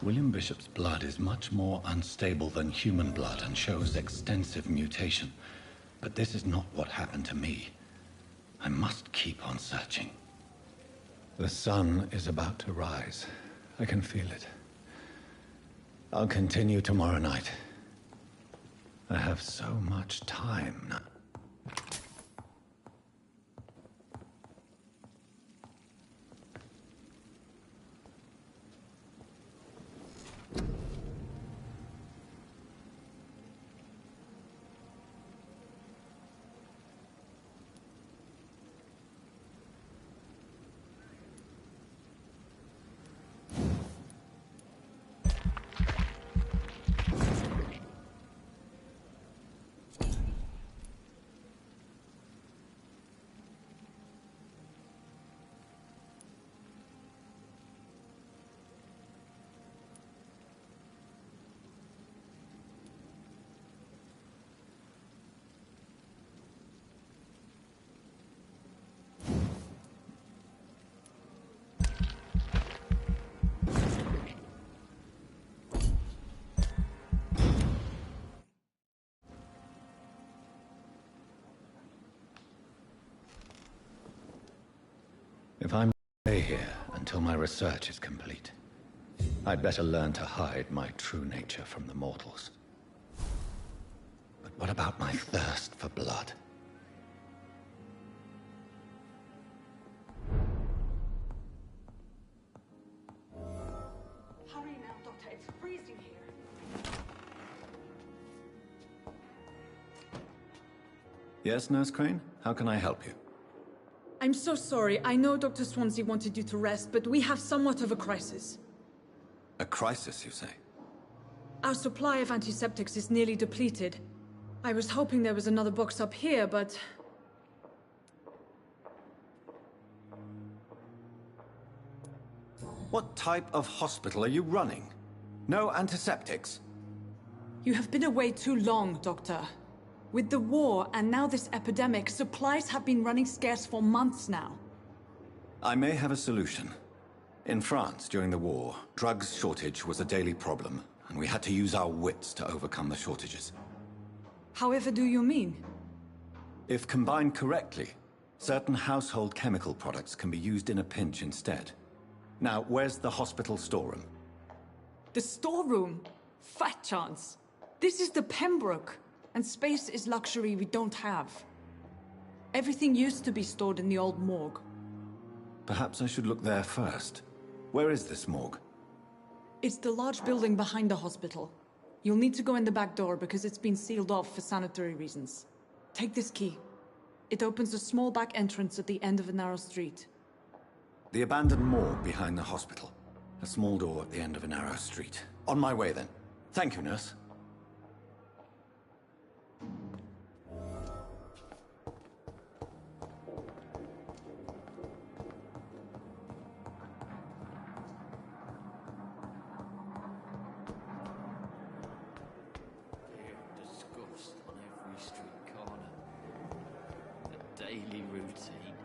William Bishop's blood is much more unstable than human blood and shows extensive mutation. But this is not what happened to me. I must keep on searching. The sun is about to rise. I can feel it. I'll continue tomorrow night. I have so much time now. If I'm to stay here until my research is complete, I'd better learn to hide my true nature from the mortals. But what about my thirst for blood? Hurry now, Doctor. It's freezing here. Yes, Nurse Crane? How can I help you? I'm so sorry. I know Dr. Swansea wanted you to rest, but we have somewhat of a crisis. A crisis, you say? Our supply of antiseptics is nearly depleted. I was hoping there was another box up here, but... What type of hospital are you running? No antiseptics? You have been away too long, Doctor. With the war and now this epidemic, supplies have been running scarce for months now. I may have a solution. In France, during the war, drugs shortage was a daily problem, and we had to use our wits to overcome the shortages. However do you mean? If combined correctly, certain household chemical products can be used in a pinch instead. Now, where's the hospital storeroom? The storeroom? Fat chance. This is the Pembroke, and space is luxury we don't have. Everything used to be stored in the old morgue. Perhaps I should look there first. Where is this morgue? It's the large building behind the hospital. You'll need to go in the back door because it's been sealed off for sanitary reasons. Take this key. It opens a small back entrance at the end of a narrow street. The abandoned morgue behind the hospital. A small door at the end of a narrow street. On my way then. Thank you, nurse. Daily routine.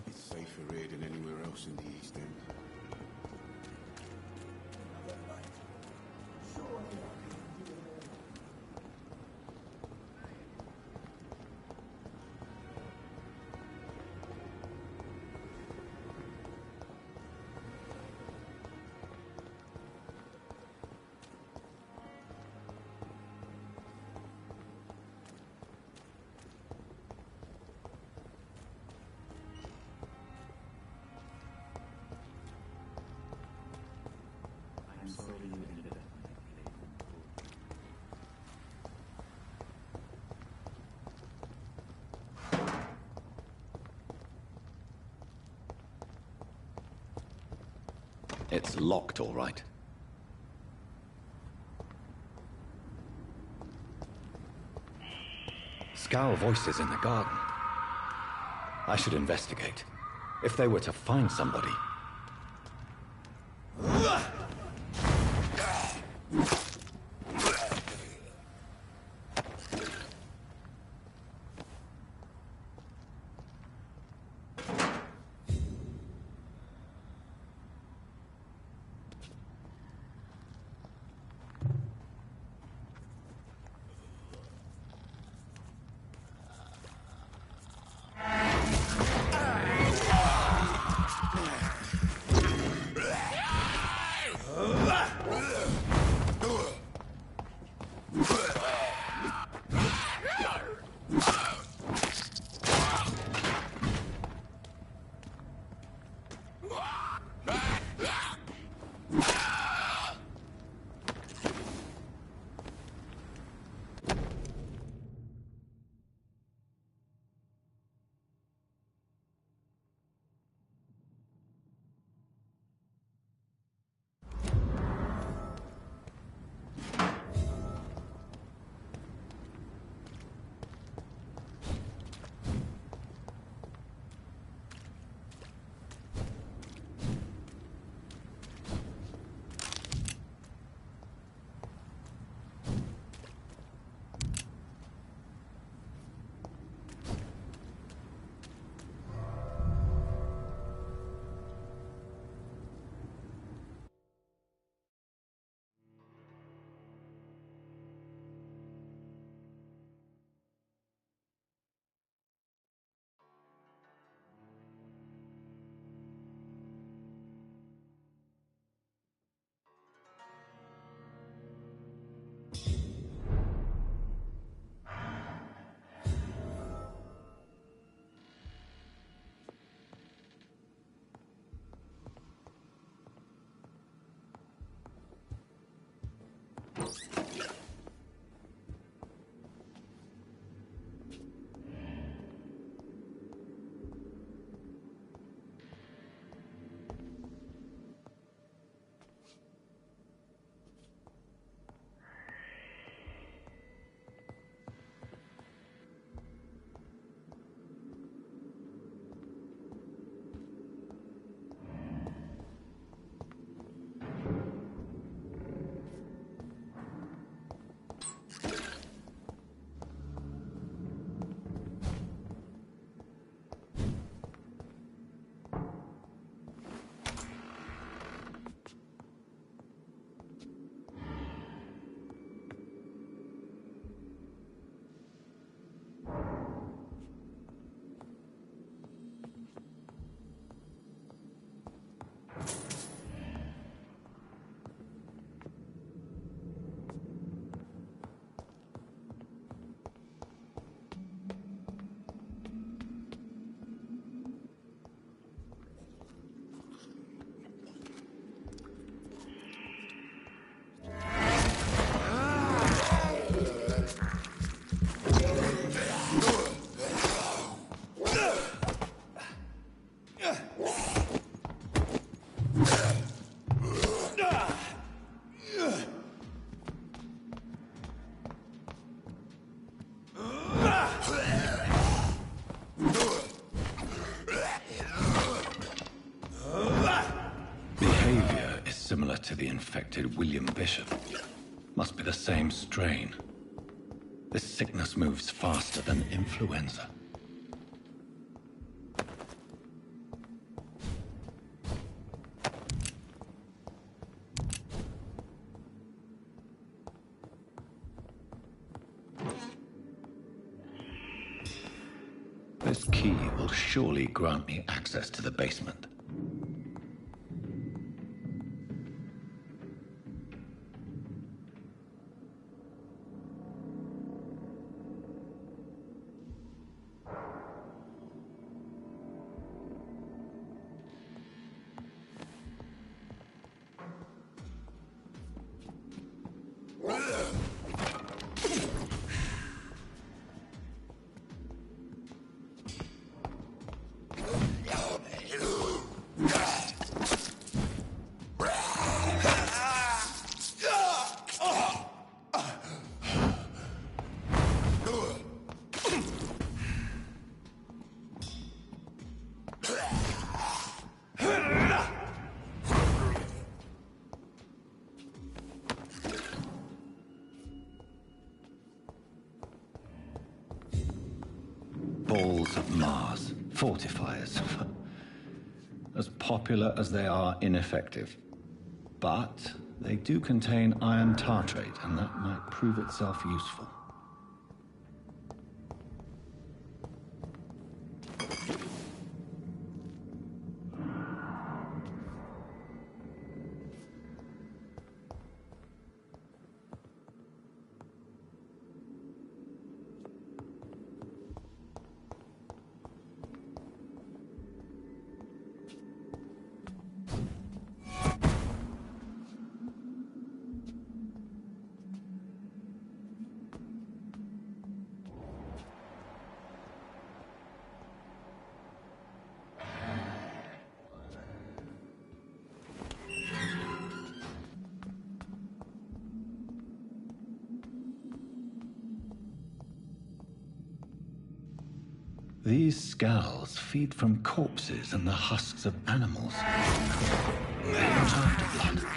It's safer here than anywhere else in the East End. It's locked, all right. Scowl voices in the garden. I should investigate. If they were to find somebody... Similar to the infected William Bishop. Must be the same strain. This sickness moves faster than influenza. This key will surely grant me access to the basement. balls of Mars, fortifiers. As popular as they are ineffective. But they do contain iron tartrate, and that might prove itself useful. These scowls feed from corpses and the husks of animals. They're not after blood.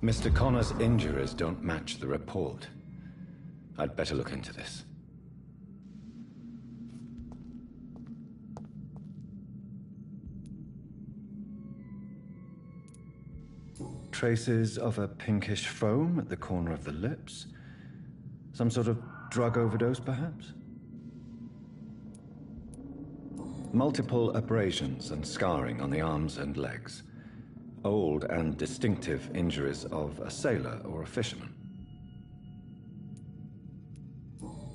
Mr. Connor's injuries don't match the report. I'd better look into this. Traces of a pinkish foam at the corner of the lips. Some sort of drug overdose, perhaps? Multiple abrasions and scarring on the arms and legs. Old and distinctive injuries of a sailor or a fisherman.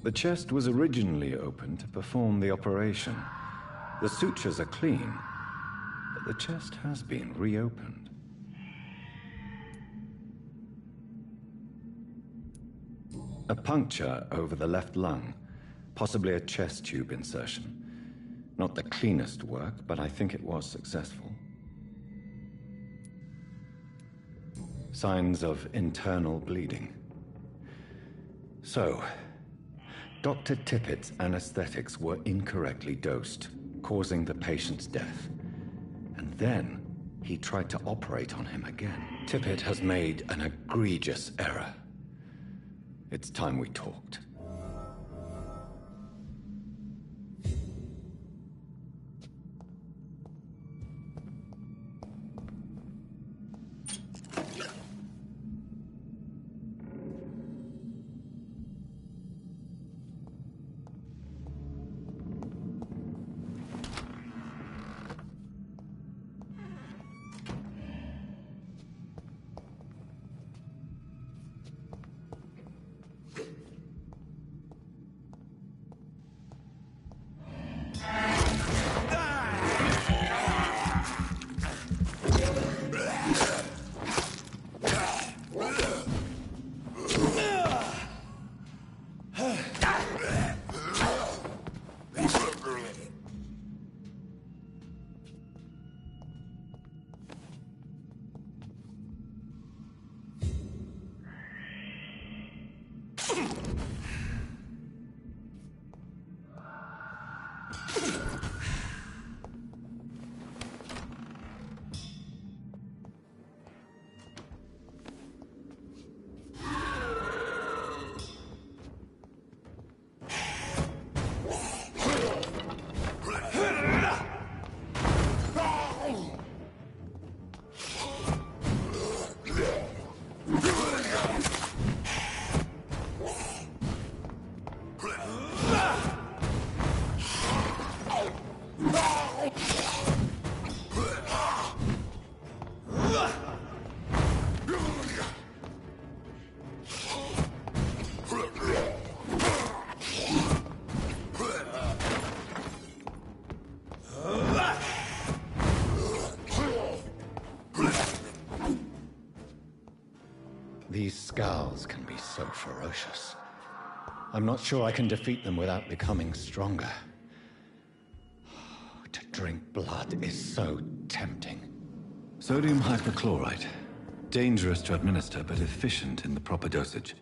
The chest was originally opened to perform the operation. The sutures are clean, but the chest has been reopened. A puncture over the left lung, possibly a chest tube insertion. Not the cleanest work, but I think it was successful. Signs of internal bleeding. So, Dr. Tippett's anesthetics were incorrectly dosed, causing the patient's death. And then, he tried to operate on him again. Tippett has made an egregious error. It's time we talked. These scowls can be so ferocious. I'm not sure I can defeat them without becoming stronger. To drink blood is so tempting. Sodium hypochlorite. Dangerous to administer, but efficient in the proper dosage.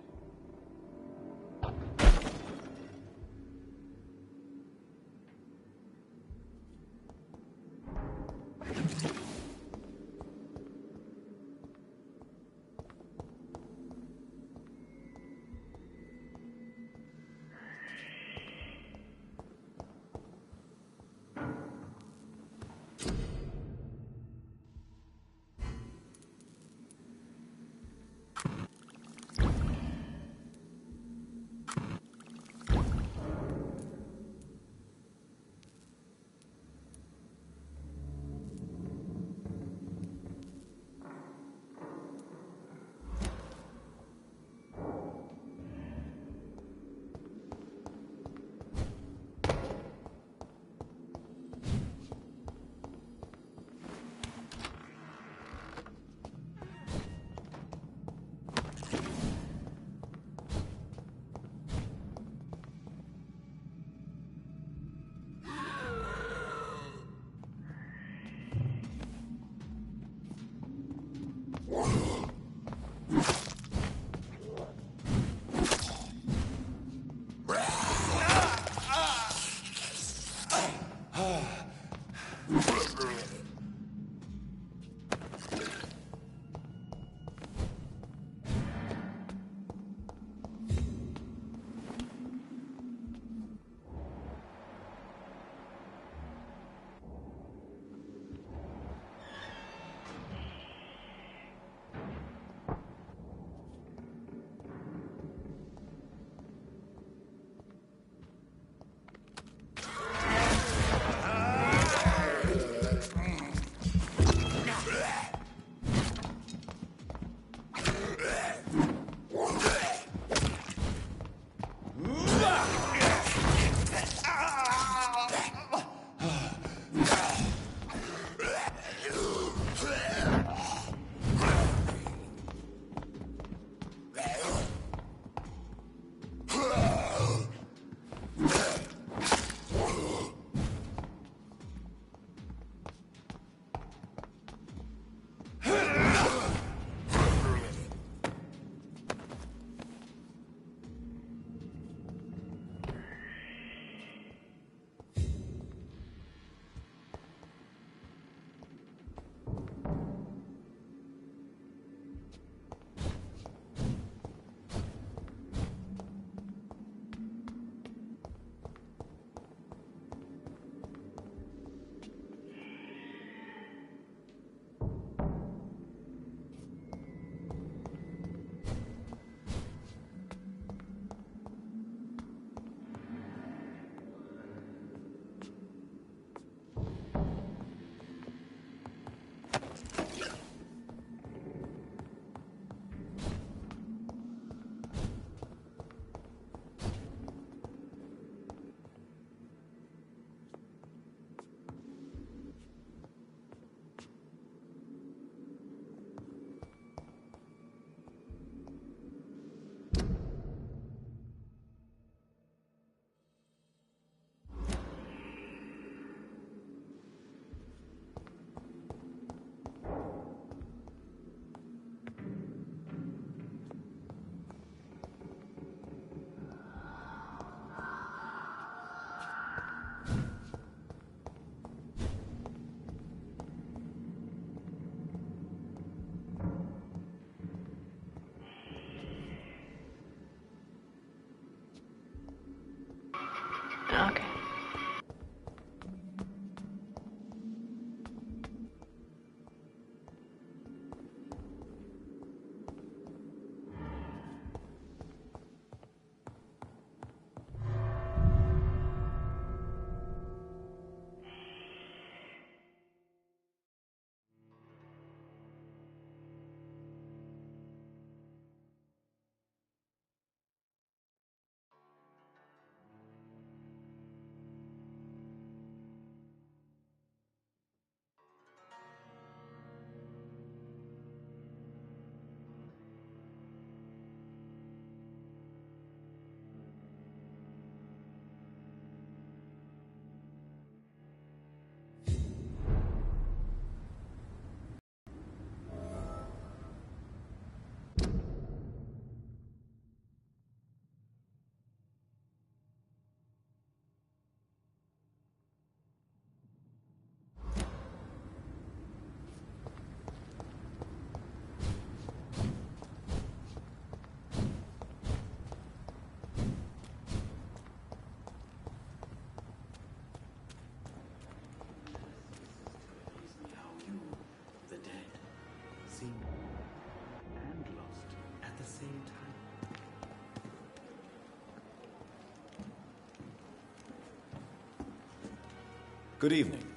Good evening.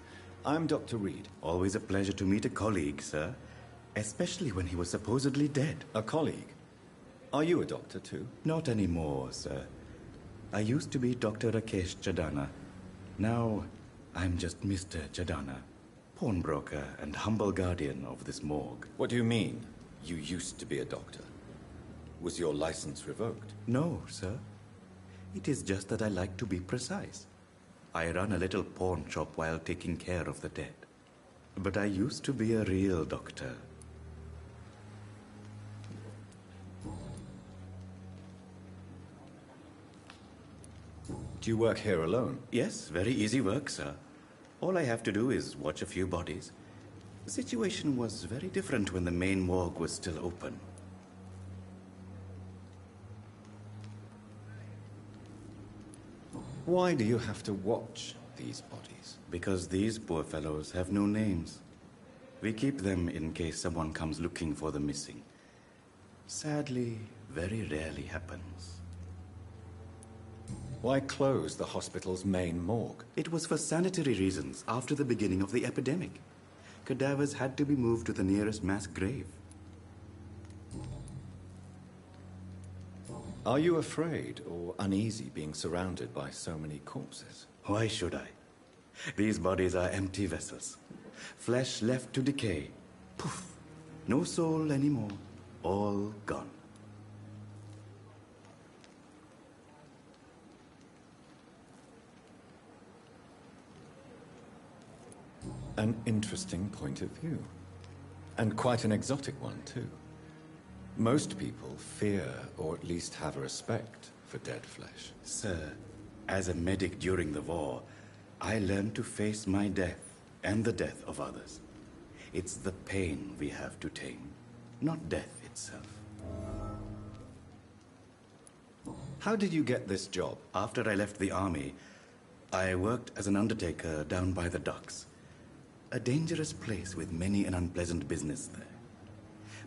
I'm Dr. Reed. Always a pleasure to meet a colleague, sir. Especially when he was supposedly dead. A colleague? Are you a doctor too? Not anymore, sir. I used to be Dr. Rakesh Chadana. Now, I'm just Mr. Chadana, pawnbroker and humble guardian of this morgue. What do you mean, you used to be a doctor? Was your license revoked? No, sir. It is just that I like to be precise. I run a little pawn shop while taking care of the dead. But I used to be a real doctor. Do you work here alone? Yes, very easy work, sir. All I have to do is watch a few bodies. The situation was very different when the main morgue was still open. Why do you have to watch these bodies? Because these poor fellows have no names. We keep them in case someone comes looking for the missing. Sadly, very rarely happens. Why close the hospital's main morgue? It was for sanitary reasons after the beginning of the epidemic. Cadavers had to be moved to the nearest mass grave. Are you afraid or uneasy being surrounded by so many corpses? Why should I? These bodies are empty vessels. Flesh left to decay. Poof! No soul anymore. All gone. An interesting point of view. And quite an exotic one, too. Most people fear, or at least have a respect, for dead flesh. Sir, as a medic during the war, I learned to face my death and the death of others. It's the pain we have to tame, not death itself. How did you get this job? After I left the army, I worked as an undertaker down by the docks. A dangerous place with many an unpleasant business there.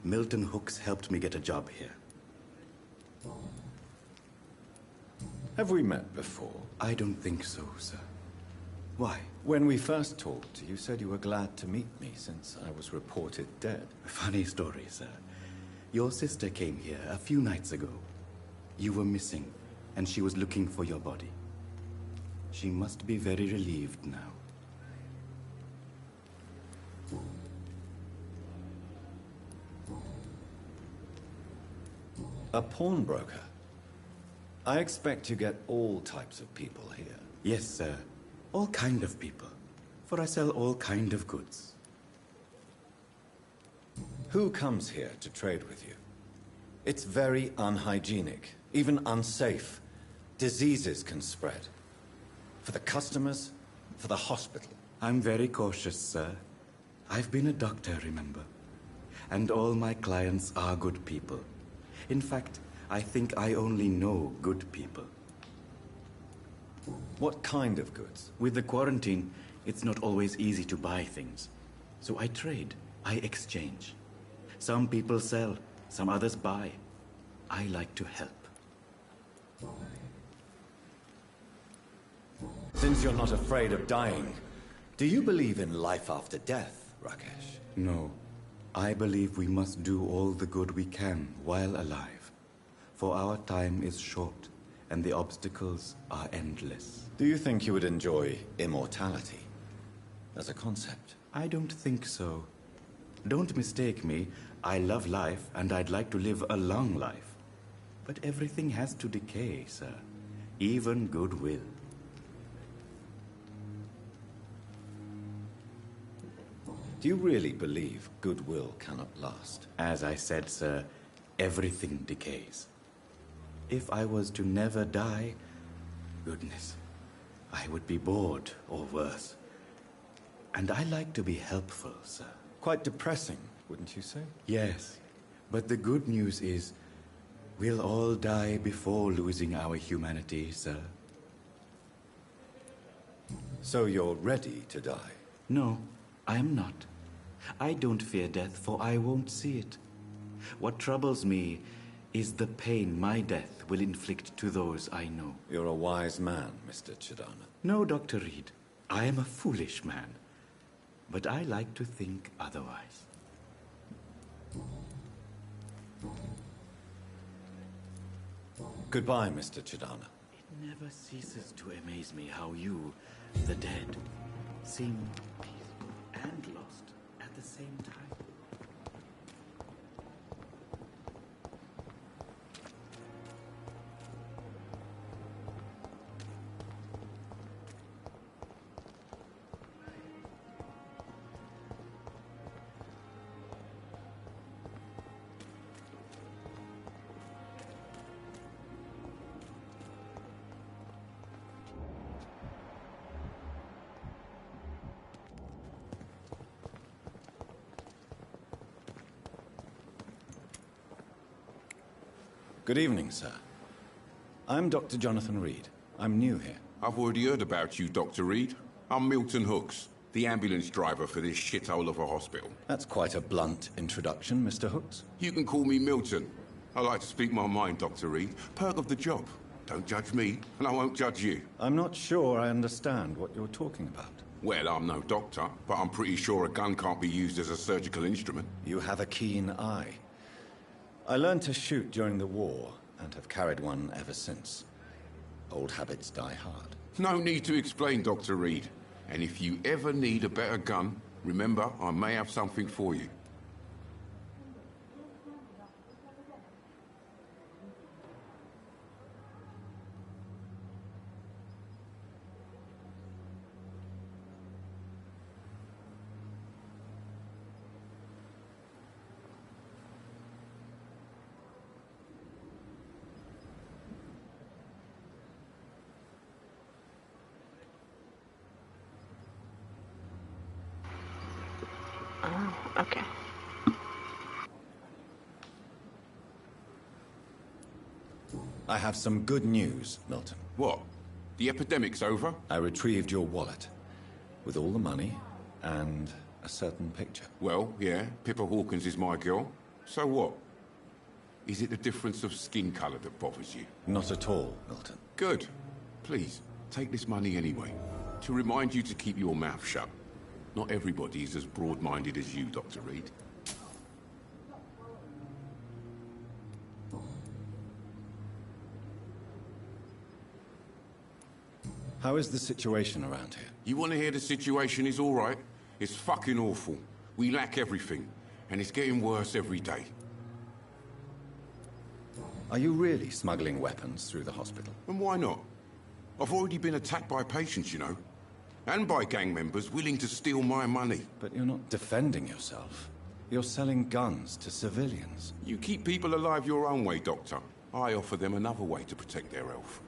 Milton Hooks helped me get a job here. Have we met before? I don't think so, sir. Why? When we first talked, you said you were glad to meet me since I was reported dead. Funny story, sir. Your sister came here a few nights ago. You were missing, and she was looking for your body. She must be very relieved now. A pawnbroker? I expect you get all types of people here. Yes, sir. All kind of people. For I sell all kind of goods. Who comes here to trade with you? It's very unhygienic, even unsafe. Diseases can spread. For the customers, for the hospital. I'm very cautious, sir. I've been a doctor, remember? And all my clients are good people. In fact, I think I only know good people. What kind of goods? With the quarantine, it's not always easy to buy things. So I trade, I exchange. Some people sell, some others buy. I like to help. Since you're not afraid of dying, do you believe in life after death, Rakesh? No. I believe we must do all the good we can while alive. For our time is short, and the obstacles are endless. Do you think you would enjoy immortality as a concept? I don't think so. Don't mistake me. I love life, and I'd like to live a long life. But everything has to decay, sir. Even goodwill. Do you really believe goodwill cannot last? As I said, sir, everything decays. If I was to never die, goodness, I would be bored or worse. And I like to be helpful, sir. Quite depressing, wouldn't you say? Yes, but the good news is we'll all die before losing our humanity, sir. So you're ready to die? No, I am not. I don't fear death, for I won't see it. What troubles me is the pain my death will inflict to those I know. You're a wise man, Mr. Chidana. No, Dr. Reed. I am a foolish man, but I like to think otherwise. Goodbye, Mr. Chidana. It never ceases to amaze me how you, the dead, seem peaceful and lost at the same time. Good evening, sir. I'm Dr. Jonathan Reed. I'm new here. I've already heard about you, Dr. Reed. I'm Milton Hooks, the ambulance driver for this shithole of a hospital. That's quite a blunt introduction, Mr. Hooks. You can call me Milton. I like to speak my mind, Dr. Reed. Perk of the job. Don't judge me, and I won't judge you. I'm not sure I understand what you're talking about. Well, I'm no doctor, but I'm pretty sure a gun can't be used as a surgical instrument. You have a keen eye. I learned to shoot during the war, and have carried one ever since. Old habits die hard. No need to explain, Dr. Reed. And if you ever need a better gun, remember, I may have something for you. Okay. I have some good news, Milton. What? The epidemic's over? I retrieved your wallet, with all the money, and a certain picture. Well, yeah, Pippa Hawkins is my girl. So what? Is it the difference of skin colour that bothers you? Not at all, Milton. Good. Please, take this money anyway. To remind you to keep your mouth shut. Not everybody is as broad-minded as you, Dr. Reed. How is the situation around here? You want to hear the situation is all right? It's fucking awful. We lack everything, and it's getting worse every day. Are you really smuggling weapons through the hospital? And why not? I've already been attacked by patients, you know. And by gang members willing to steal my money. But you're not defending yourself. You're selling guns to civilians. You keep people alive your own way, Doctor. I offer them another way to protect their health.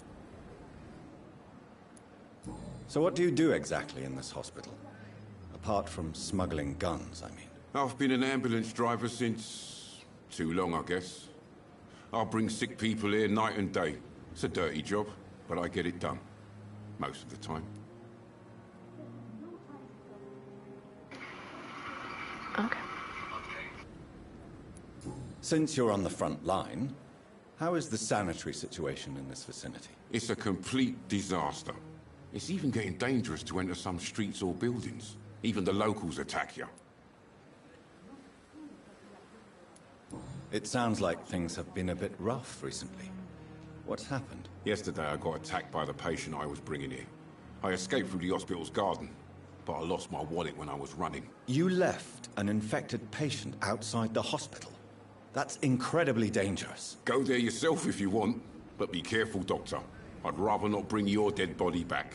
So what do you do exactly in this hospital? Apart from smuggling guns, I mean. I've been an ambulance driver since... too long, I guess. I'll bring sick people here night and day. It's a dirty job, but I get it done. Most of the time. Okay. Since you're on the front line, how is the sanitary situation in this vicinity? It's a complete disaster. It's even getting dangerous to enter some streets or buildings. Even the locals attack you. It sounds like things have been a bit rough recently. What's happened? Yesterday I got attacked by the patient I was bringing here. I escaped through the hospital's garden, but I lost my wallet when I was running. You left an infected patient outside the hospital? That's incredibly dangerous. Go there yourself if you want, but be careful, Doctor. I'd rather not bring your dead body back.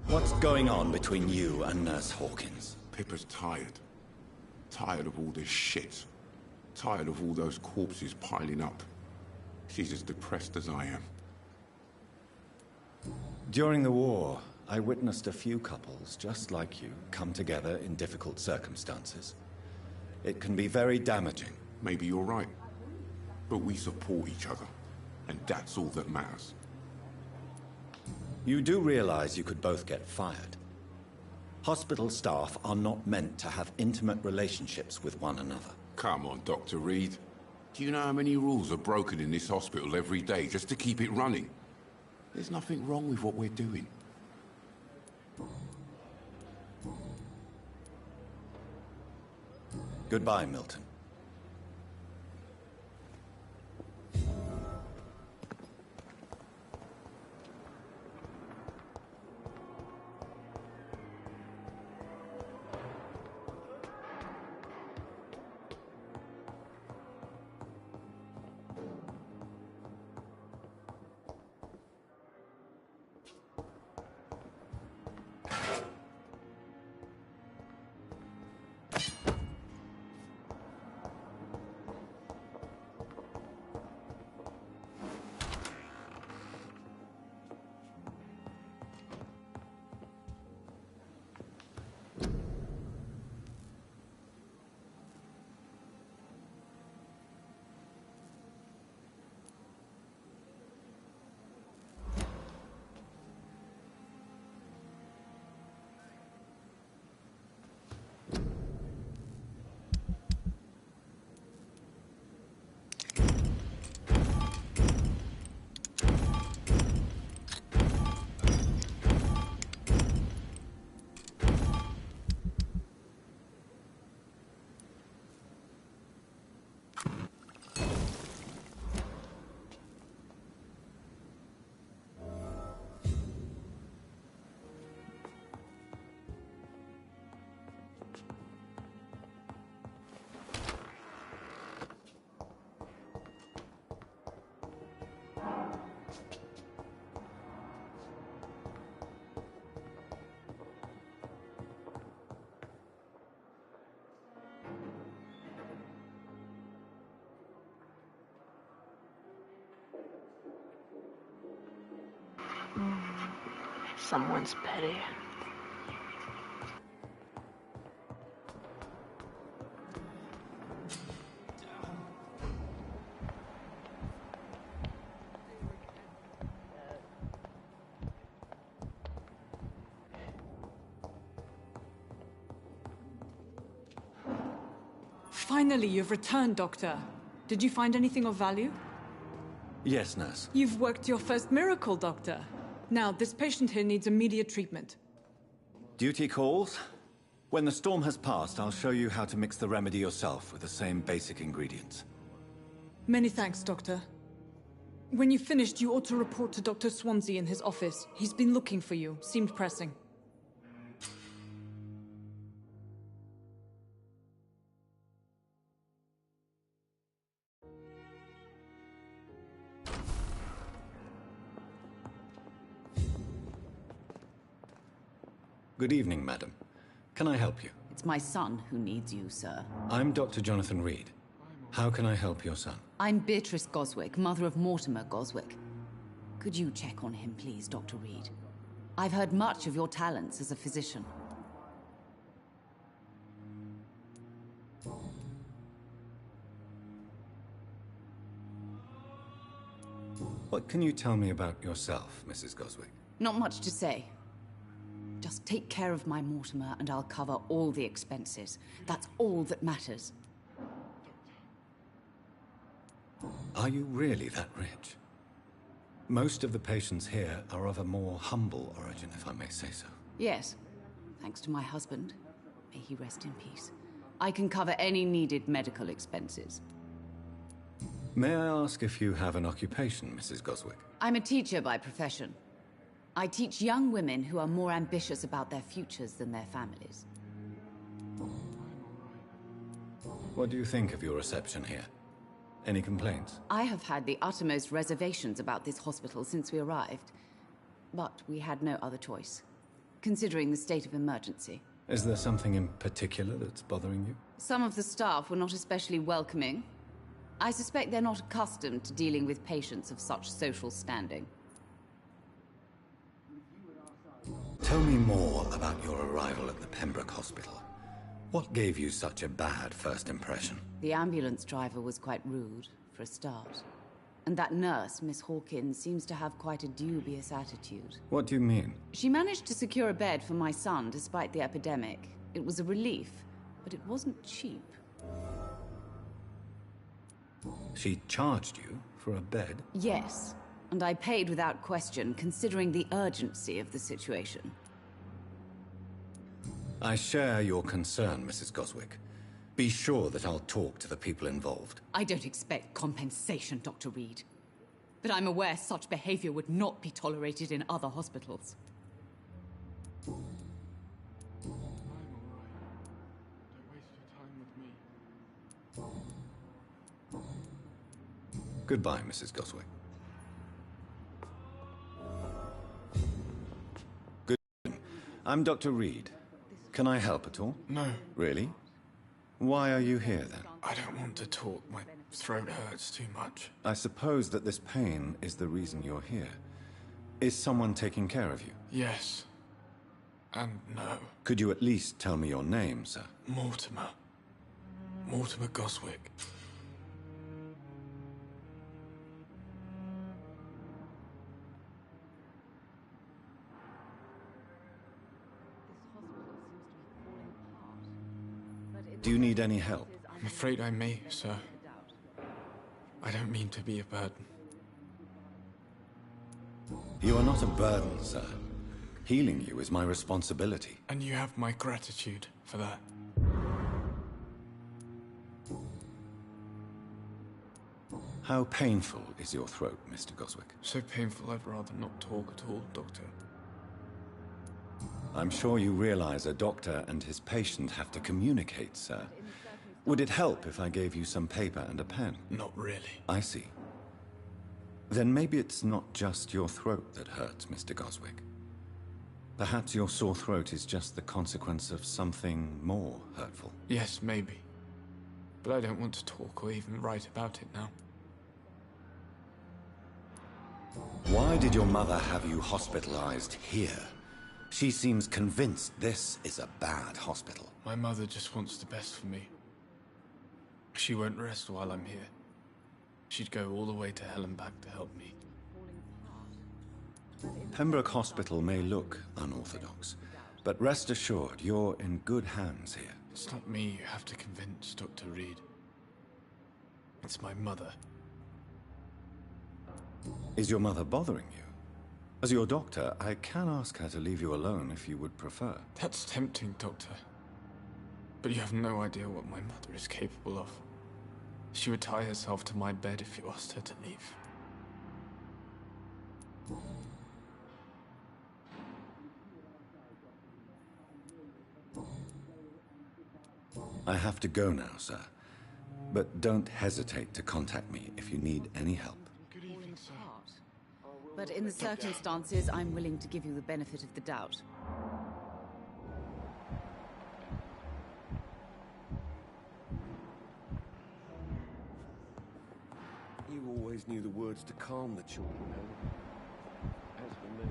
What's going on between you and Nurse Hawkins? Pippa's tired. Tired of all this shit. Tired of all those corpses piling up. She's as depressed as I am. During the war, I witnessed a few couples just like you come together in difficult circumstances. It can be very damaging. Maybe you're right. But we support each other. And that's all that matters. You do realize you could both get fired. Hospital staff are not meant to have intimate relationships with one another. Come on, Dr. Reed. Do you know how many rules are broken in this hospital every day just to keep it running? There's nothing wrong with what we're doing. Goodbye, Milton. Someone's petty. Finally, you've returned, Doctor. Did you find anything of value? Yes, nurse. You've worked your first miracle, Doctor. Now, this patient here needs immediate treatment. Duty calls. When the storm has passed, I'll show you how to mix the remedy yourself with the same basic ingredients. Many thanks, Doctor. When you've finished, you ought to report to Dr. Swansea in his office. He's been looking for you. Seemed pressing. Good evening, madam. Can I help you? It's my son who needs you, sir. I'm Dr. Jonathan Reed. How can I help your son? I'm Beatrice Goswick, mother of Mortimer Goswick. Could you check on him, please, Dr. Reed? I've heard much of your talents as a physician. What can you tell me about yourself, Mrs. Goswick? Not much to say. Just take care of my Mortimer and I'll cover all the expenses. That's all that matters. Are you really that rich? Most of the patients here are of a more humble origin, if I may say so. Yes, thanks to my husband. May he rest in peace. I can cover any needed medical expenses. May I ask if you have an occupation, Mrs. Goswick? I'm a teacher by profession. I teach young women who are more ambitious about their futures than their families. What do you think of your reception here? Any complaints? I have had the uttermost reservations about this hospital since we arrived. But we had no other choice, considering the state of emergency. Is there something in particular that's bothering you? Some of the staff were not especially welcoming. I suspect they're not accustomed to dealing with patients of such social standing. Tell me more about your arrival at the Pembroke Hospital. What gave you such a bad first impression? The ambulance driver was quite rude, for a start. And that nurse, Miss Hawkins, seems to have quite a dubious attitude. What do you mean? She managed to secure a bed for my son despite the epidemic. It was a relief, but it wasn't cheap. She charged you for a bed? Yes, and I paid without question, considering the urgency of the situation. I share your concern, Mrs. Goswick. Be sure that I'll talk to the people involved. I don't expect compensation, Dr. Reed. But I'm aware such behavior would not be tolerated in other hospitals. Goodbye, Mrs. Goswick. Good evening. I'm Dr. Reed. Can I help at all? No. Really? Why are you here, then? I don't want to talk. My throat hurts too much. I suppose that this pain is the reason you're here. Is someone taking care of you? Yes. And no. Could you at least tell me your name, sir? Mortimer. Mortimer Goswick. Do you need any help? I'm afraid I may, sir. I don't mean to be a burden. You are not a burden, sir. Healing you is my responsibility. And you have my gratitude for that. How painful is your throat, Mr. Goswick? So painful I'd rather not talk at all, Doctor. I'm sure you realize a doctor and his patient have to communicate, sir. Would it help if I gave you some paper and a pen? Not really. I see. Then maybe it's not just your throat that hurts, Mr. Goswick. Perhaps your sore throat is just the consequence of something more hurtful. Yes, maybe. But I don't want to talk or even write about it now. Why did your mother have you hospitalized here? She seems convinced this is a bad hospital. My mother just wants the best for me. She won't rest while I'm here. She'd go all the way to hell and back to help me. Pembroke Hospital may look unorthodox, but rest assured you're in good hands here. It's not me you have to convince, Dr. Reed. It's my mother. Is your mother bothering you? As your doctor, I can ask her to leave you alone if you would prefer. That's tempting, Doctor. But you have no idea what my mother is capable of. She would tie herself to my bed if you asked her to leave. I have to go now, sir. But don't hesitate to contact me if you need any help. Good evening, sir. But in the circumstances, I'm willing to give you the benefit of the doubt. You always knew the words to calm the children, Helen. As for me...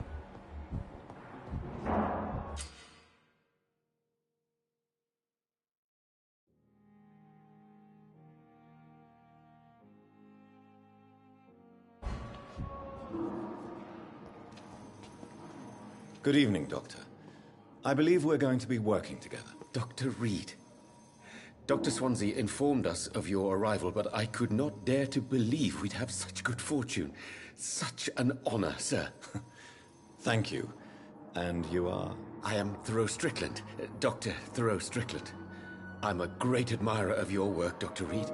Good evening, Doctor. I believe we're going to be working together. Dr. Reed. Dr. Swansea informed us of your arrival, but I could not dare to believe we'd have such good fortune. Such an honor, sir. Thank you. And you are? I am Thoreau Strickland, Dr. Thoreau Strickland. I'm a great admirer of your work, Dr. Reed.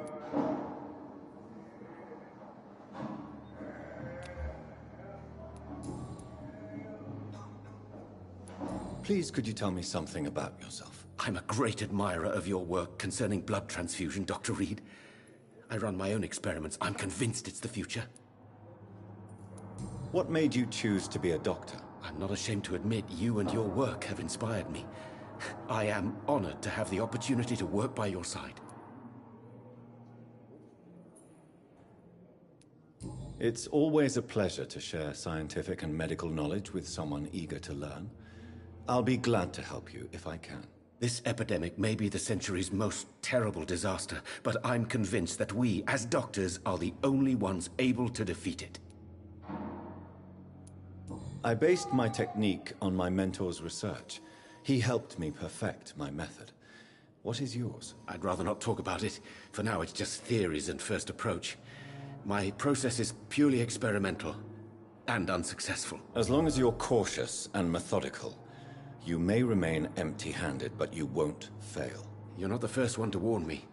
Please, could you tell me something about yourself? I'm a great admirer of your work concerning blood transfusion, Dr. Reed. I run my own experiments. I'm convinced it's the future. What made you choose to be a doctor? I'm not ashamed to admit you and your work have inspired me. I am honored to have the opportunity to work by your side. It's always a pleasure to share scientific and medical knowledge with someone eager to learn. I'll be glad to help you if I can. This epidemic may be the century's most terrible disaster, but I'm convinced that we, as doctors, are the only ones able to defeat it. I based my technique on my mentor's research. He helped me perfect my method. What is yours? I'd rather not talk about it. For now, it's just theories and first approach. My process is purely experimental and unsuccessful. As long as you're cautious and methodical, you may remain empty-handed, but you won't fail. You're not the first one to warn me,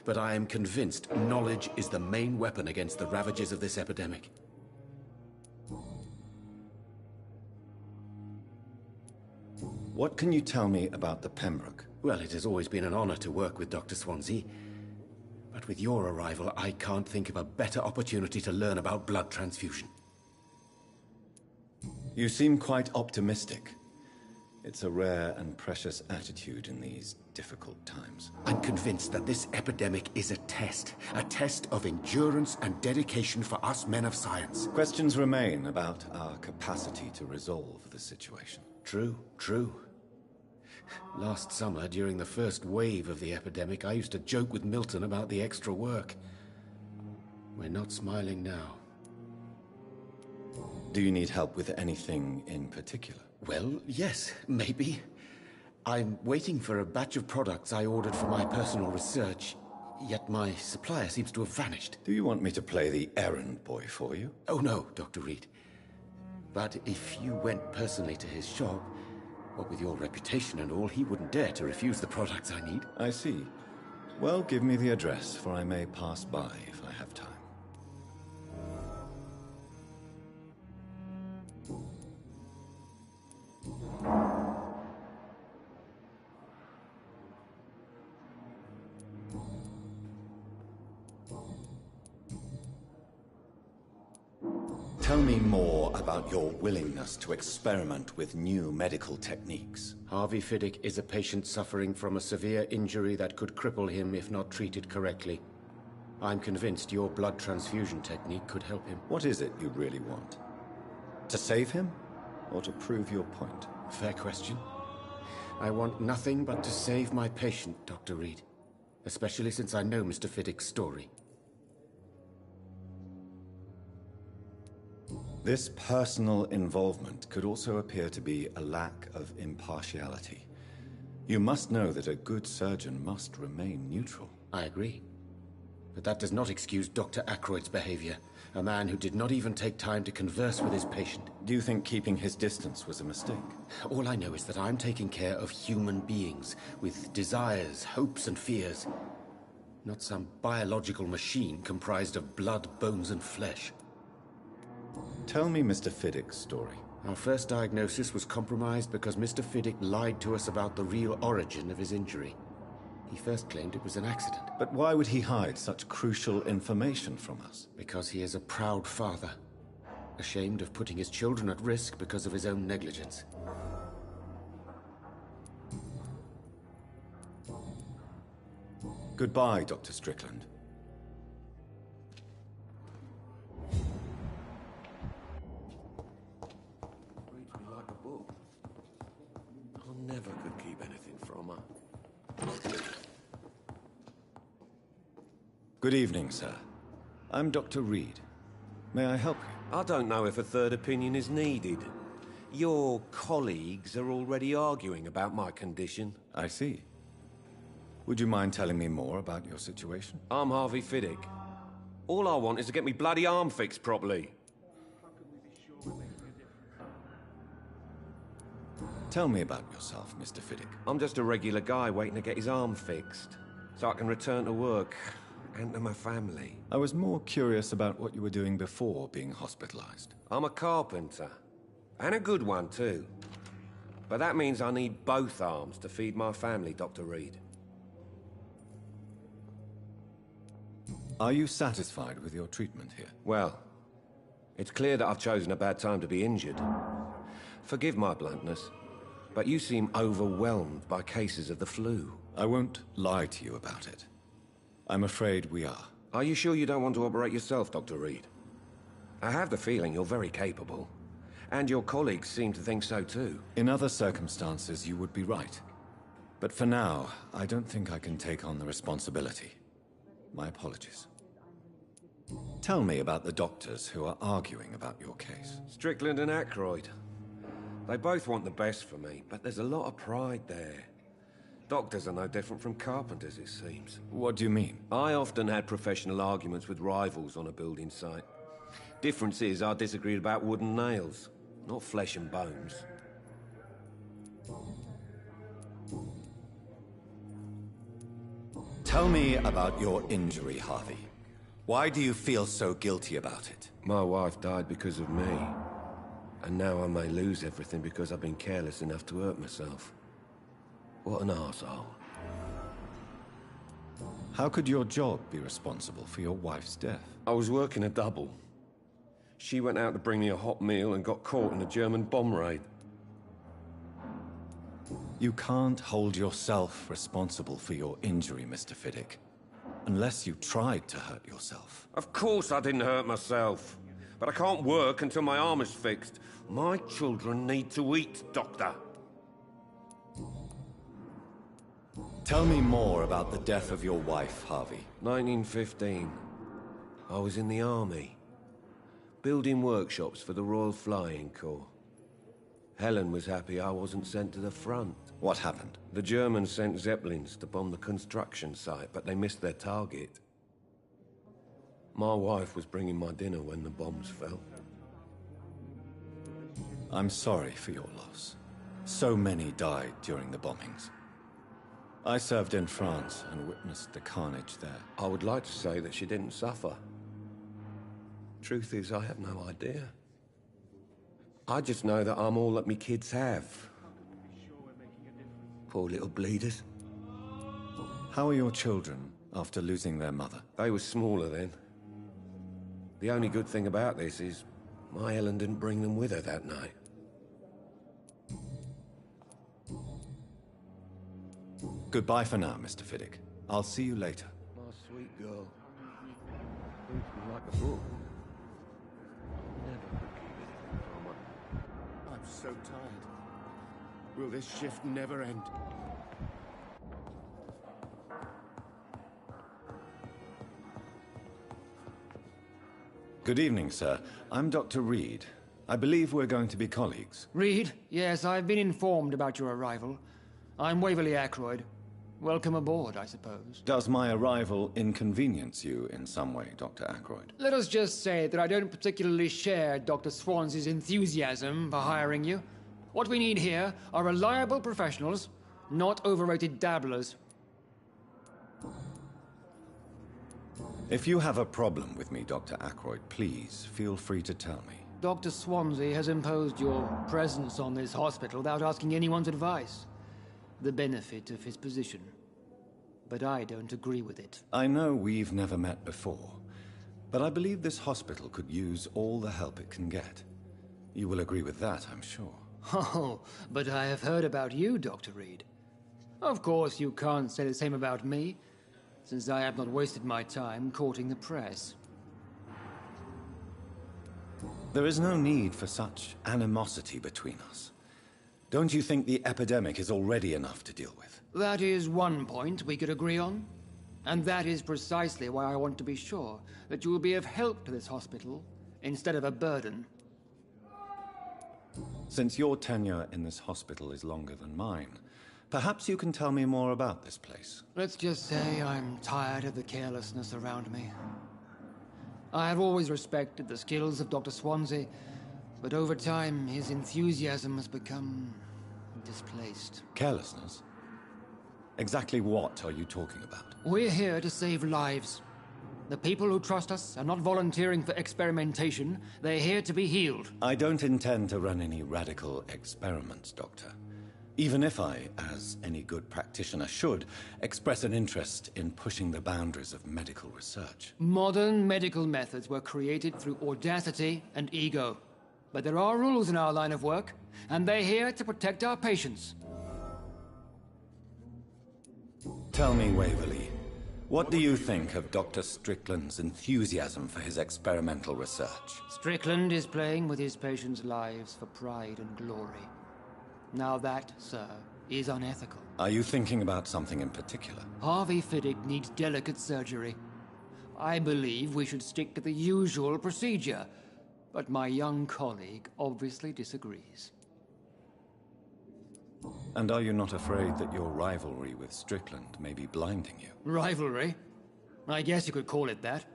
but I am convinced knowledge is the main weapon against the ravages of this epidemic. What can you tell me about the Pembroke? Well, it has always been an honor to work with Dr. Swansea. But with your arrival, I can't think of a better opportunity to learn about blood transfusion. You seem quite optimistic. It's a rare and precious attitude in these difficult times. I'm convinced that this epidemic is a test of endurance and dedication for us men of science. Questions remain about our capacity to resolve the situation. True. Last summer, during the first wave of the epidemic, I used to joke with Milton about the extra work. We're not smiling now. Do you need help with anything in particular? Well, yes, maybe. I'm waiting for a batch of products I ordered for my personal research, yet my supplier seems to have vanished. Do you want me to play the errand boy for you? Oh no, Dr. Reed. But if you went personally to his shop, what with your reputation and all, he wouldn't dare to refuse the products I need. I see. Well, give me the address, for I may pass by if I have time. Tell me more about your willingness to experiment with new medical techniques. Harvey Fiddick is a patient suffering from a severe injury that could cripple him if not treated correctly. I'm convinced your blood transfusion technique could help him. What is it you really want? To save him, or to prove your point? Fair question. I want nothing but to save my patient, Dr. Reed. Especially since I know Mr. Fiddick's story. This personal involvement could also appear to be a lack of impartiality. You must know that a good surgeon must remain neutral. I agree. But that does not excuse Dr. Ackroyd's behavior. A man who did not even take time to converse with his patient. Do you think keeping his distance was a mistake? All I know is that I'm taking care of human beings with desires, hopes, and fears. Not some biological machine comprised of blood, bones, and flesh. Tell me Mr. Fiddick's story. Our first diagnosis was compromised because Mr. Fiddick lied to us about the real origin of his injury. He first claimed it was an accident. But why would he hide such crucial information from us? Because he is a proud father, ashamed of putting his children at risk because of his own negligence. Goodbye, Dr. Strickland. Never could keep anything from her. Good evening, sir. I'm Dr. Reed. May I help you? I don't know if a third opinion is needed. Your colleagues are already arguing about my condition. I see. Would you mind telling me more about your situation? I'm Harvey Fiddick. All I want is to get me bloody arm fixed properly. Tell me about yourself, Mr. Fiddick. I'm just a regular guy waiting to get his arm fixed, so I can return to work and to my family. I was more curious about what you were doing before being hospitalized. I'm a carpenter, and a good one too. But that means I need both arms to feed my family, Dr. Reed. Are you satisfied with your treatment here? Well, it's clear that I've chosen a bad time to be injured. Forgive my bluntness, but you seem overwhelmed by cases of the flu. I won't lie to you about it. I'm afraid we are. Are you sure you don't want to operate yourself, Dr. Reed? I have the feeling you're very capable. And your colleagues seem to think so too. In other circumstances, you would be right. But for now, I don't think I can take on the responsibility. My apologies. Tell me about the doctors who are arguing about your case. Strickland and Ackroyd. They both want the best for me, but there's a lot of pride there. Doctors are no different from carpenters, it seems. What do you mean? I often had professional arguments with rivals on a building site. Difference is, I disagreed about wooden nails, not flesh and bones. Tell me about your injury, Harvey. Why do you feel so guilty about it? My wife died because of me. And now I may lose everything because I've been careless enough to hurt myself. What an arsehole. How could your job be responsible for your wife's death? I was working a double. She went out to bring me a hot meal and got caught in a German bomb raid. You can't hold yourself responsible for your injury, Mr. Fiddick. Unless you tried to hurt yourself. Of course I didn't hurt myself. But I can't work until my arm is fixed. My children need to eat, Doctor. Tell me more about the death of your wife, Harvey. 1915. I was in the army. Building workshops for the Royal Flying Corps. Helen was happy I wasn't sent to the front. What happened? The Germans sent Zeppelins to bomb the construction site, but they missed their target. My wife was bringing my dinner when the bombs fell. I'm sorry for your loss. So many died during the bombings. I served in France and witnessed the carnage there. I would like to say that she didn't suffer. Truth is, I have no idea. I just know that I'm all that me kids have. Poor little bleeders. How are your children after losing their mother? They were smaller then. The only good thing about this is my Helen didn't bring them with her that night. Goodbye for now, Mr. Fiddick. I'll see you later. My sweet girl. Reads me like a book. Never could keep anything from her. I'm so tired. Will this shift never end? Good evening, sir. I'm Dr. Reed. I believe we're going to be colleagues. Reed? Yes, I've been informed about your arrival. I'm Waverly Ackroyd. Welcome aboard, I suppose. Does my arrival inconvenience you in some way, Dr. Ackroyd? Let us just say that I don't particularly share Dr. Swansea's enthusiasm for hiring you. What we need here are reliable professionals, not overrated dabblers. If you have a problem with me, Dr. Ackroyd, please feel free to tell me. Dr. Swansea has imposed your presence on this hospital without asking anyone's advice. The benefit of his position. But I don't agree with it. I know we've never met before, but I believe this hospital could use all the help it can get. You will agree with that, I'm sure. Oh, but I have heard about you, Dr. Reed. Of course, you can't say the same about me, since I have not wasted my time courting the press. There is no need for such animosity between us. Don't you think the epidemic is already enough to deal with? That is one point we could agree on. And that is precisely why I want to be sure that you will be of help to this hospital, instead of a burden. Since your tenure in this hospital is longer than mine, perhaps you can tell me more about this place. Let's just say I'm tired of the carelessness around me. I have always respected the skills of Dr. Swansea, but over time, his enthusiasm has become displaced. Carelessness? Exactly what are you talking about? We're here to save lives. The people who trust us are not volunteering for experimentation. They're here to be healed. I don't intend to run any radical experiments, Doctor. Even if I, as any good practitioner should, express an interest in pushing the boundaries of medical research. Modern medical methods were created through audacity and ego. But there are rules in our line of work, and they're here to protect our patients. Tell me, Waverly, what do you think of Dr. Strickland's enthusiasm for his experimental research? Strickland is playing with his patients' lives for pride and glory. Now that, sir, is unethical. Are you thinking about something in particular? Harvey Fiddick needs delicate surgery. I believe we should stick to the usual procedure. But my young colleague obviously disagrees. And are you not afraid that your rivalry with Strickland may be blinding you? Rivalry? I guess you could call it that.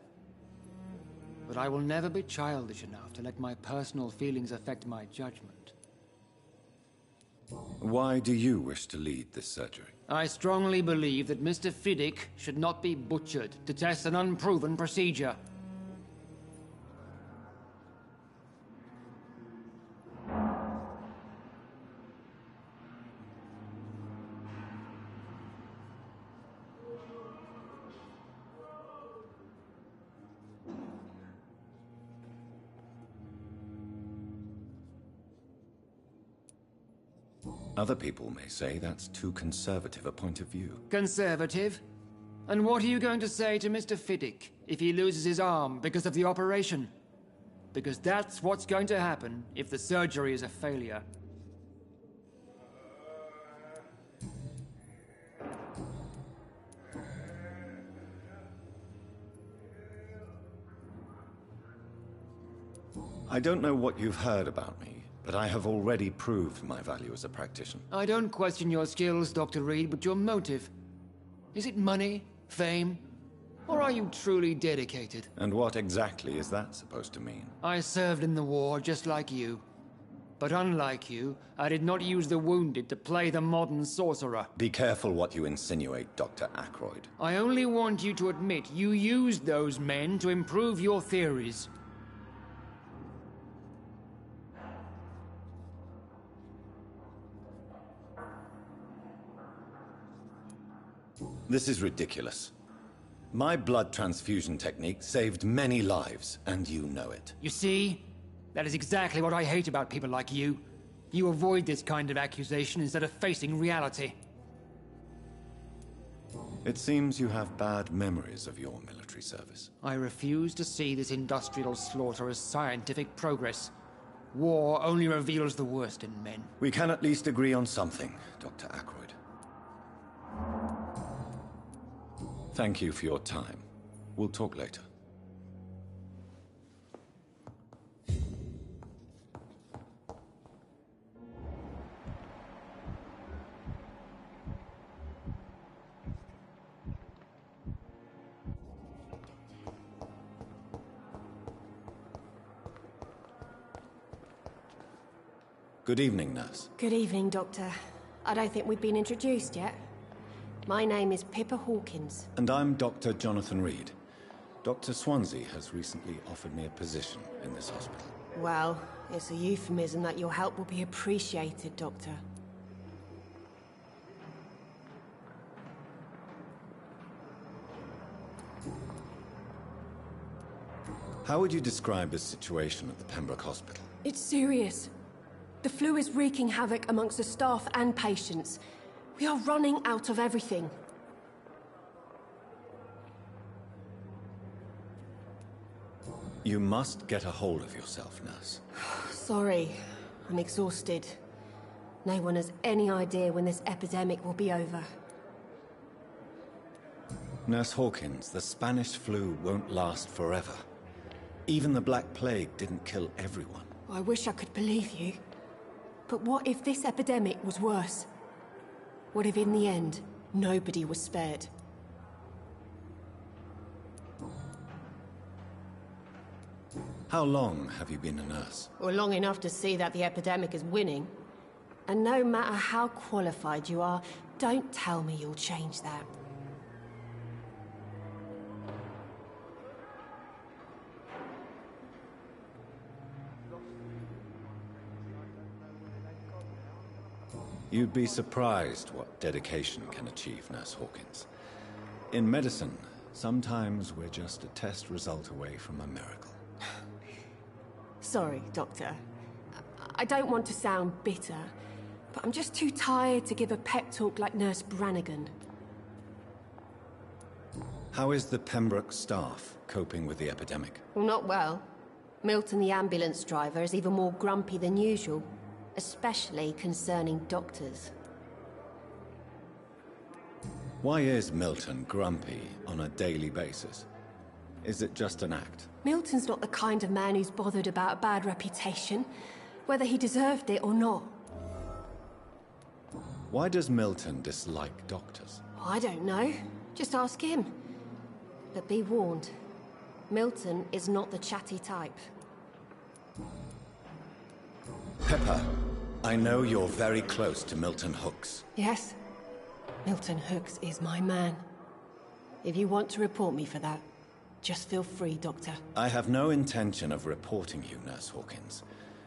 But I will never be childish enough to let my personal feelings affect my judgment. Why do you wish to lead this surgery? I strongly believe that Mr. Fiddick should not be butchered to test an unproven procedure. Other people may say that's too conservative a point of view. Conservative? And what are you going to say to Mr. Fiddick if he loses his arm because of the operation? Because that's what's going to happen if the surgery is a failure. I don't know what you've heard about me, but I have already proved my value as a practitioner. I don't question your skills, Dr. Reed, but your motive. Is it money, fame, or are you truly dedicated? And what exactly is that supposed to mean? I served in the war just like you. But unlike you, I did not use the wounded to play the modern sorcerer. Be careful what you insinuate, Dr. Ackroyd. I only want you to admit you used those men to improve your theories. This is ridiculous. My blood transfusion technique saved many lives, and you know it. You see? That is exactly what I hate about people like you. You avoid this kind of accusation instead of facing reality. It seems you have bad memories of your military service. I refuse to see this industrial slaughter as scientific progress. War only reveals the worst in men. We can at least agree on something, Dr. Ackroyd. Thank you for your time. We'll talk later. Good evening, nurse. Good evening, Doctor. I don't think we've been introduced yet. My name is Pippa Hawkins. And I'm Dr. Jonathan Reed. Dr. Swansea has recently offered me a position in this hospital. Well, it's a euphemism that your help will be appreciated, Doctor. How would you describe the situation at the Pembroke Hospital? It's serious. The flu is wreaking havoc amongst the staff and patients. We are running out of everything. You must get a hold of yourself, nurse. Sorry, I'm exhausted. No one has any idea when this epidemic will be over. Nurse Hawkins, the Spanish flu won't last forever. Even the Black Plague didn't kill everyone. I wish I could believe you. But what if this epidemic was worse? What if in the end, nobody was spared? How long have you been a nurse? Well, long enough to see that the epidemic is winning. And no matter how qualified you are, don't tell me you'll change that. You'd be surprised what dedication can achieve, Nurse Hawkins. In medicine, sometimes we're just a test result away from a miracle. Sorry, Doctor. I don't want to sound bitter, but I'm just too tired to give a pep talk like Nurse Brannigan. How is the Pembroke staff coping with the epidemic? Well, not well. Milton, the ambulance driver, is even more grumpy than usual. Especially concerning doctors. Why is Milton grumpy on a daily basis? Is it just an act? Milton's not the kind of man who's bothered about a bad reputation, whether he deserved it or not. Why does Milton dislike doctors? I don't know. Just ask him. But be warned, Milton is not the chatty type. Pepper, I know you're very close to Milton Hooks. Yes, Milton Hooks is my man. If you want to report me for that, just feel free, Doctor. I have no intention of reporting you, Nurse Hawkins.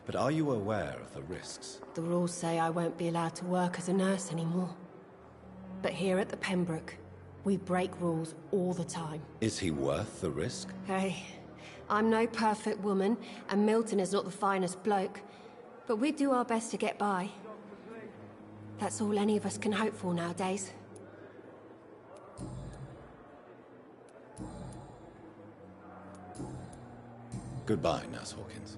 But are you aware of the risks? The rules say I won't be allowed to work as a nurse anymore. But here at the Pembroke, we break rules all the time. Is he worth the risk? Hey, I'm no perfect woman, and Milton is not the finest bloke. But we do our best to get by. That's all any of us can hope for nowadays. Goodbye, Nurse Hawkins.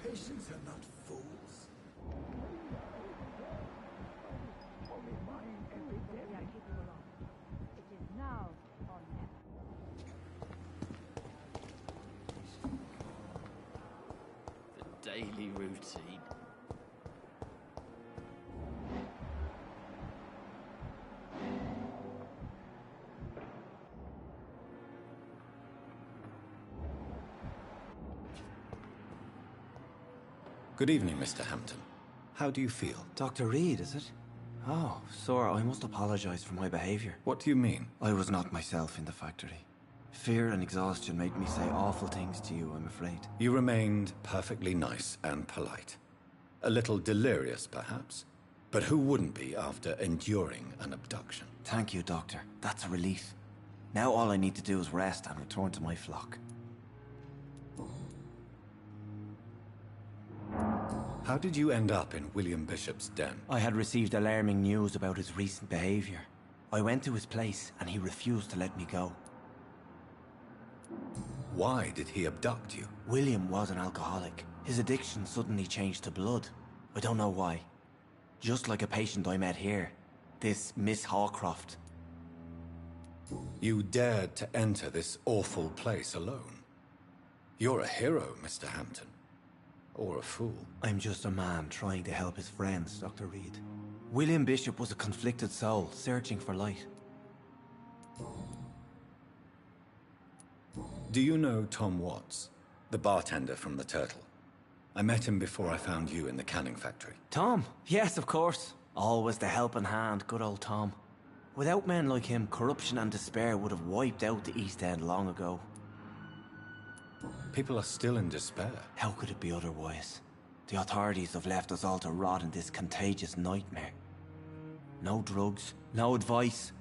Patients are not fools. It is now or never. The daily routine. Good evening, Mr. Hampton. How do you feel? Dr. Reed, is it? Oh, sir, I must apologize for my behavior. What do you mean? I was not myself in the factory. Fear and exhaustion made me say awful things to you, I'm afraid. You remained perfectly nice and polite. A little delirious, perhaps. But who wouldn't be after enduring an abduction? Thank you, Doctor. That's a relief. Now all I need to do is rest and return to my flock. How did you end up in William Bishop's den? I had received alarming news about his recent behavior. I went to his place and he refused to let me go. Why did he abduct you? William was an alcoholic. His addiction suddenly changed to blood. I don't know why. Just like a patient I met here. This Miss Hawcroft. You dared to enter this awful place alone. You're a hero, Mr. Hampton. Or a fool. I'm just a man trying to help his friends, Dr. Reed. William Bishop was a conflicted soul, searching for light. Do you know Tom Watts, the bartender from the Turtle? I met him before I found you in the canning factory. Tom? Yes, of course. Always the helping hand, good old Tom. Without men like him, corruption and despair would have wiped out the East End long ago. People are still in despair. How could it be otherwise? The authorities have left us all to rot in this contagious nightmare. No drugs, no advice,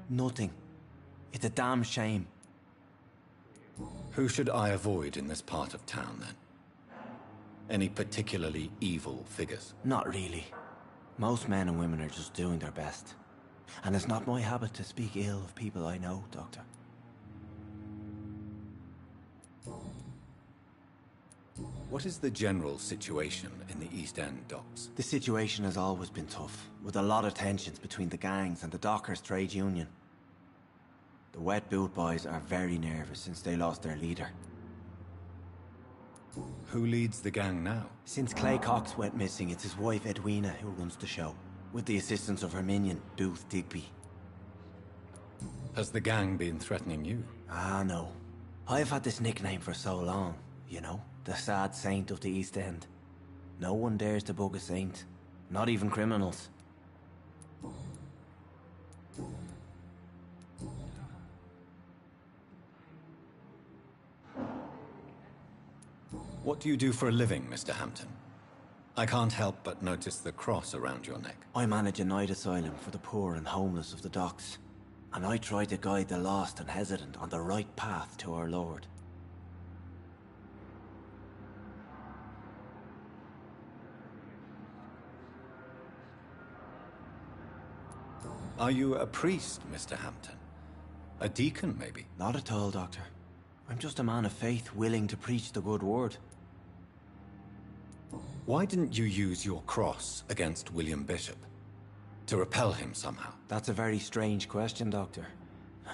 nothing. It's a damn shame. Who should I avoid in this part of town, then? Any particularly evil figures? Not really. Most men and women are just doing their best. And it's not my habit to speak ill of people I know, Doctor. What is the general situation in the East End docks? The situation has always been tough, with a lot of tensions between the gangs and the dockers' trade union. The Wet Boot Boys are very nervous since they lost their leader. Who leads the gang now? Since Clay Cox went missing, it's his wife Edwina who runs the show, with the assistance of her minion, Booth Digby. Has the gang been threatening you? Ah, no. I've had this nickname for so long, you know, the sad saint of the East End. No one dares to bug a saint, not even criminals. What do you do for a living, Mr. Hampton? I can't help but notice the cross around your neck. I manage a night asylum for the poor and homeless of the docks, and I try to guide the lost and hesitant on the right path to our Lord. Are you a priest, Mr. Hampton? A deacon, maybe? Not at all, Doctor. I'm just a man of faith willing to preach the good word. Why didn't you use your cross against William Bishop? To repel him somehow? That's a very strange question, Doctor.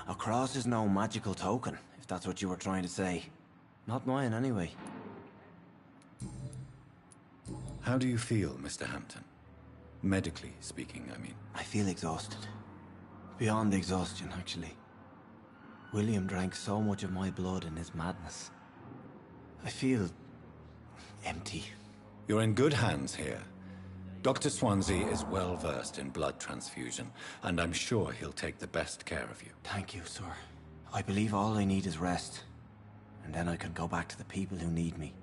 A cross is no magical token, if that's what you were trying to say. Not mine, anyway. How do you feel, Mr. Hampton? Medically speaking, I mean. I feel exhausted. Beyond exhaustion, actually. William drank so much of my blood in his madness. I feel empty. You're in good hands here. Dr. Swansea is well versed in blood transfusion, and I'm sure he'll take the best care of you. Thank you, sir. I believe all I need is rest. And then I can go back to the people who need me.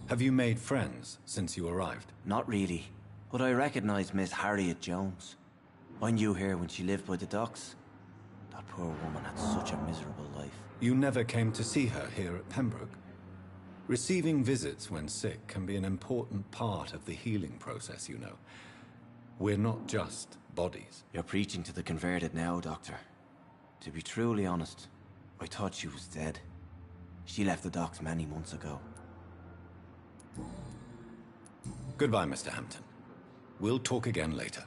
Have you made friends since you arrived? Not really, but I recognize Miss Harriet Jones. I knew her when she lived by the docks. That poor woman had such a miserable life. You never came to see her here at Pembroke? Receiving visits when sick can be an important part of the healing process, you know. We're not just bodies. You're preaching to the converted now, Doctor. To be truly honest, I thought she was dead. She left the docks many months ago. Goodbye, Mr. Hampton. We'll talk again later.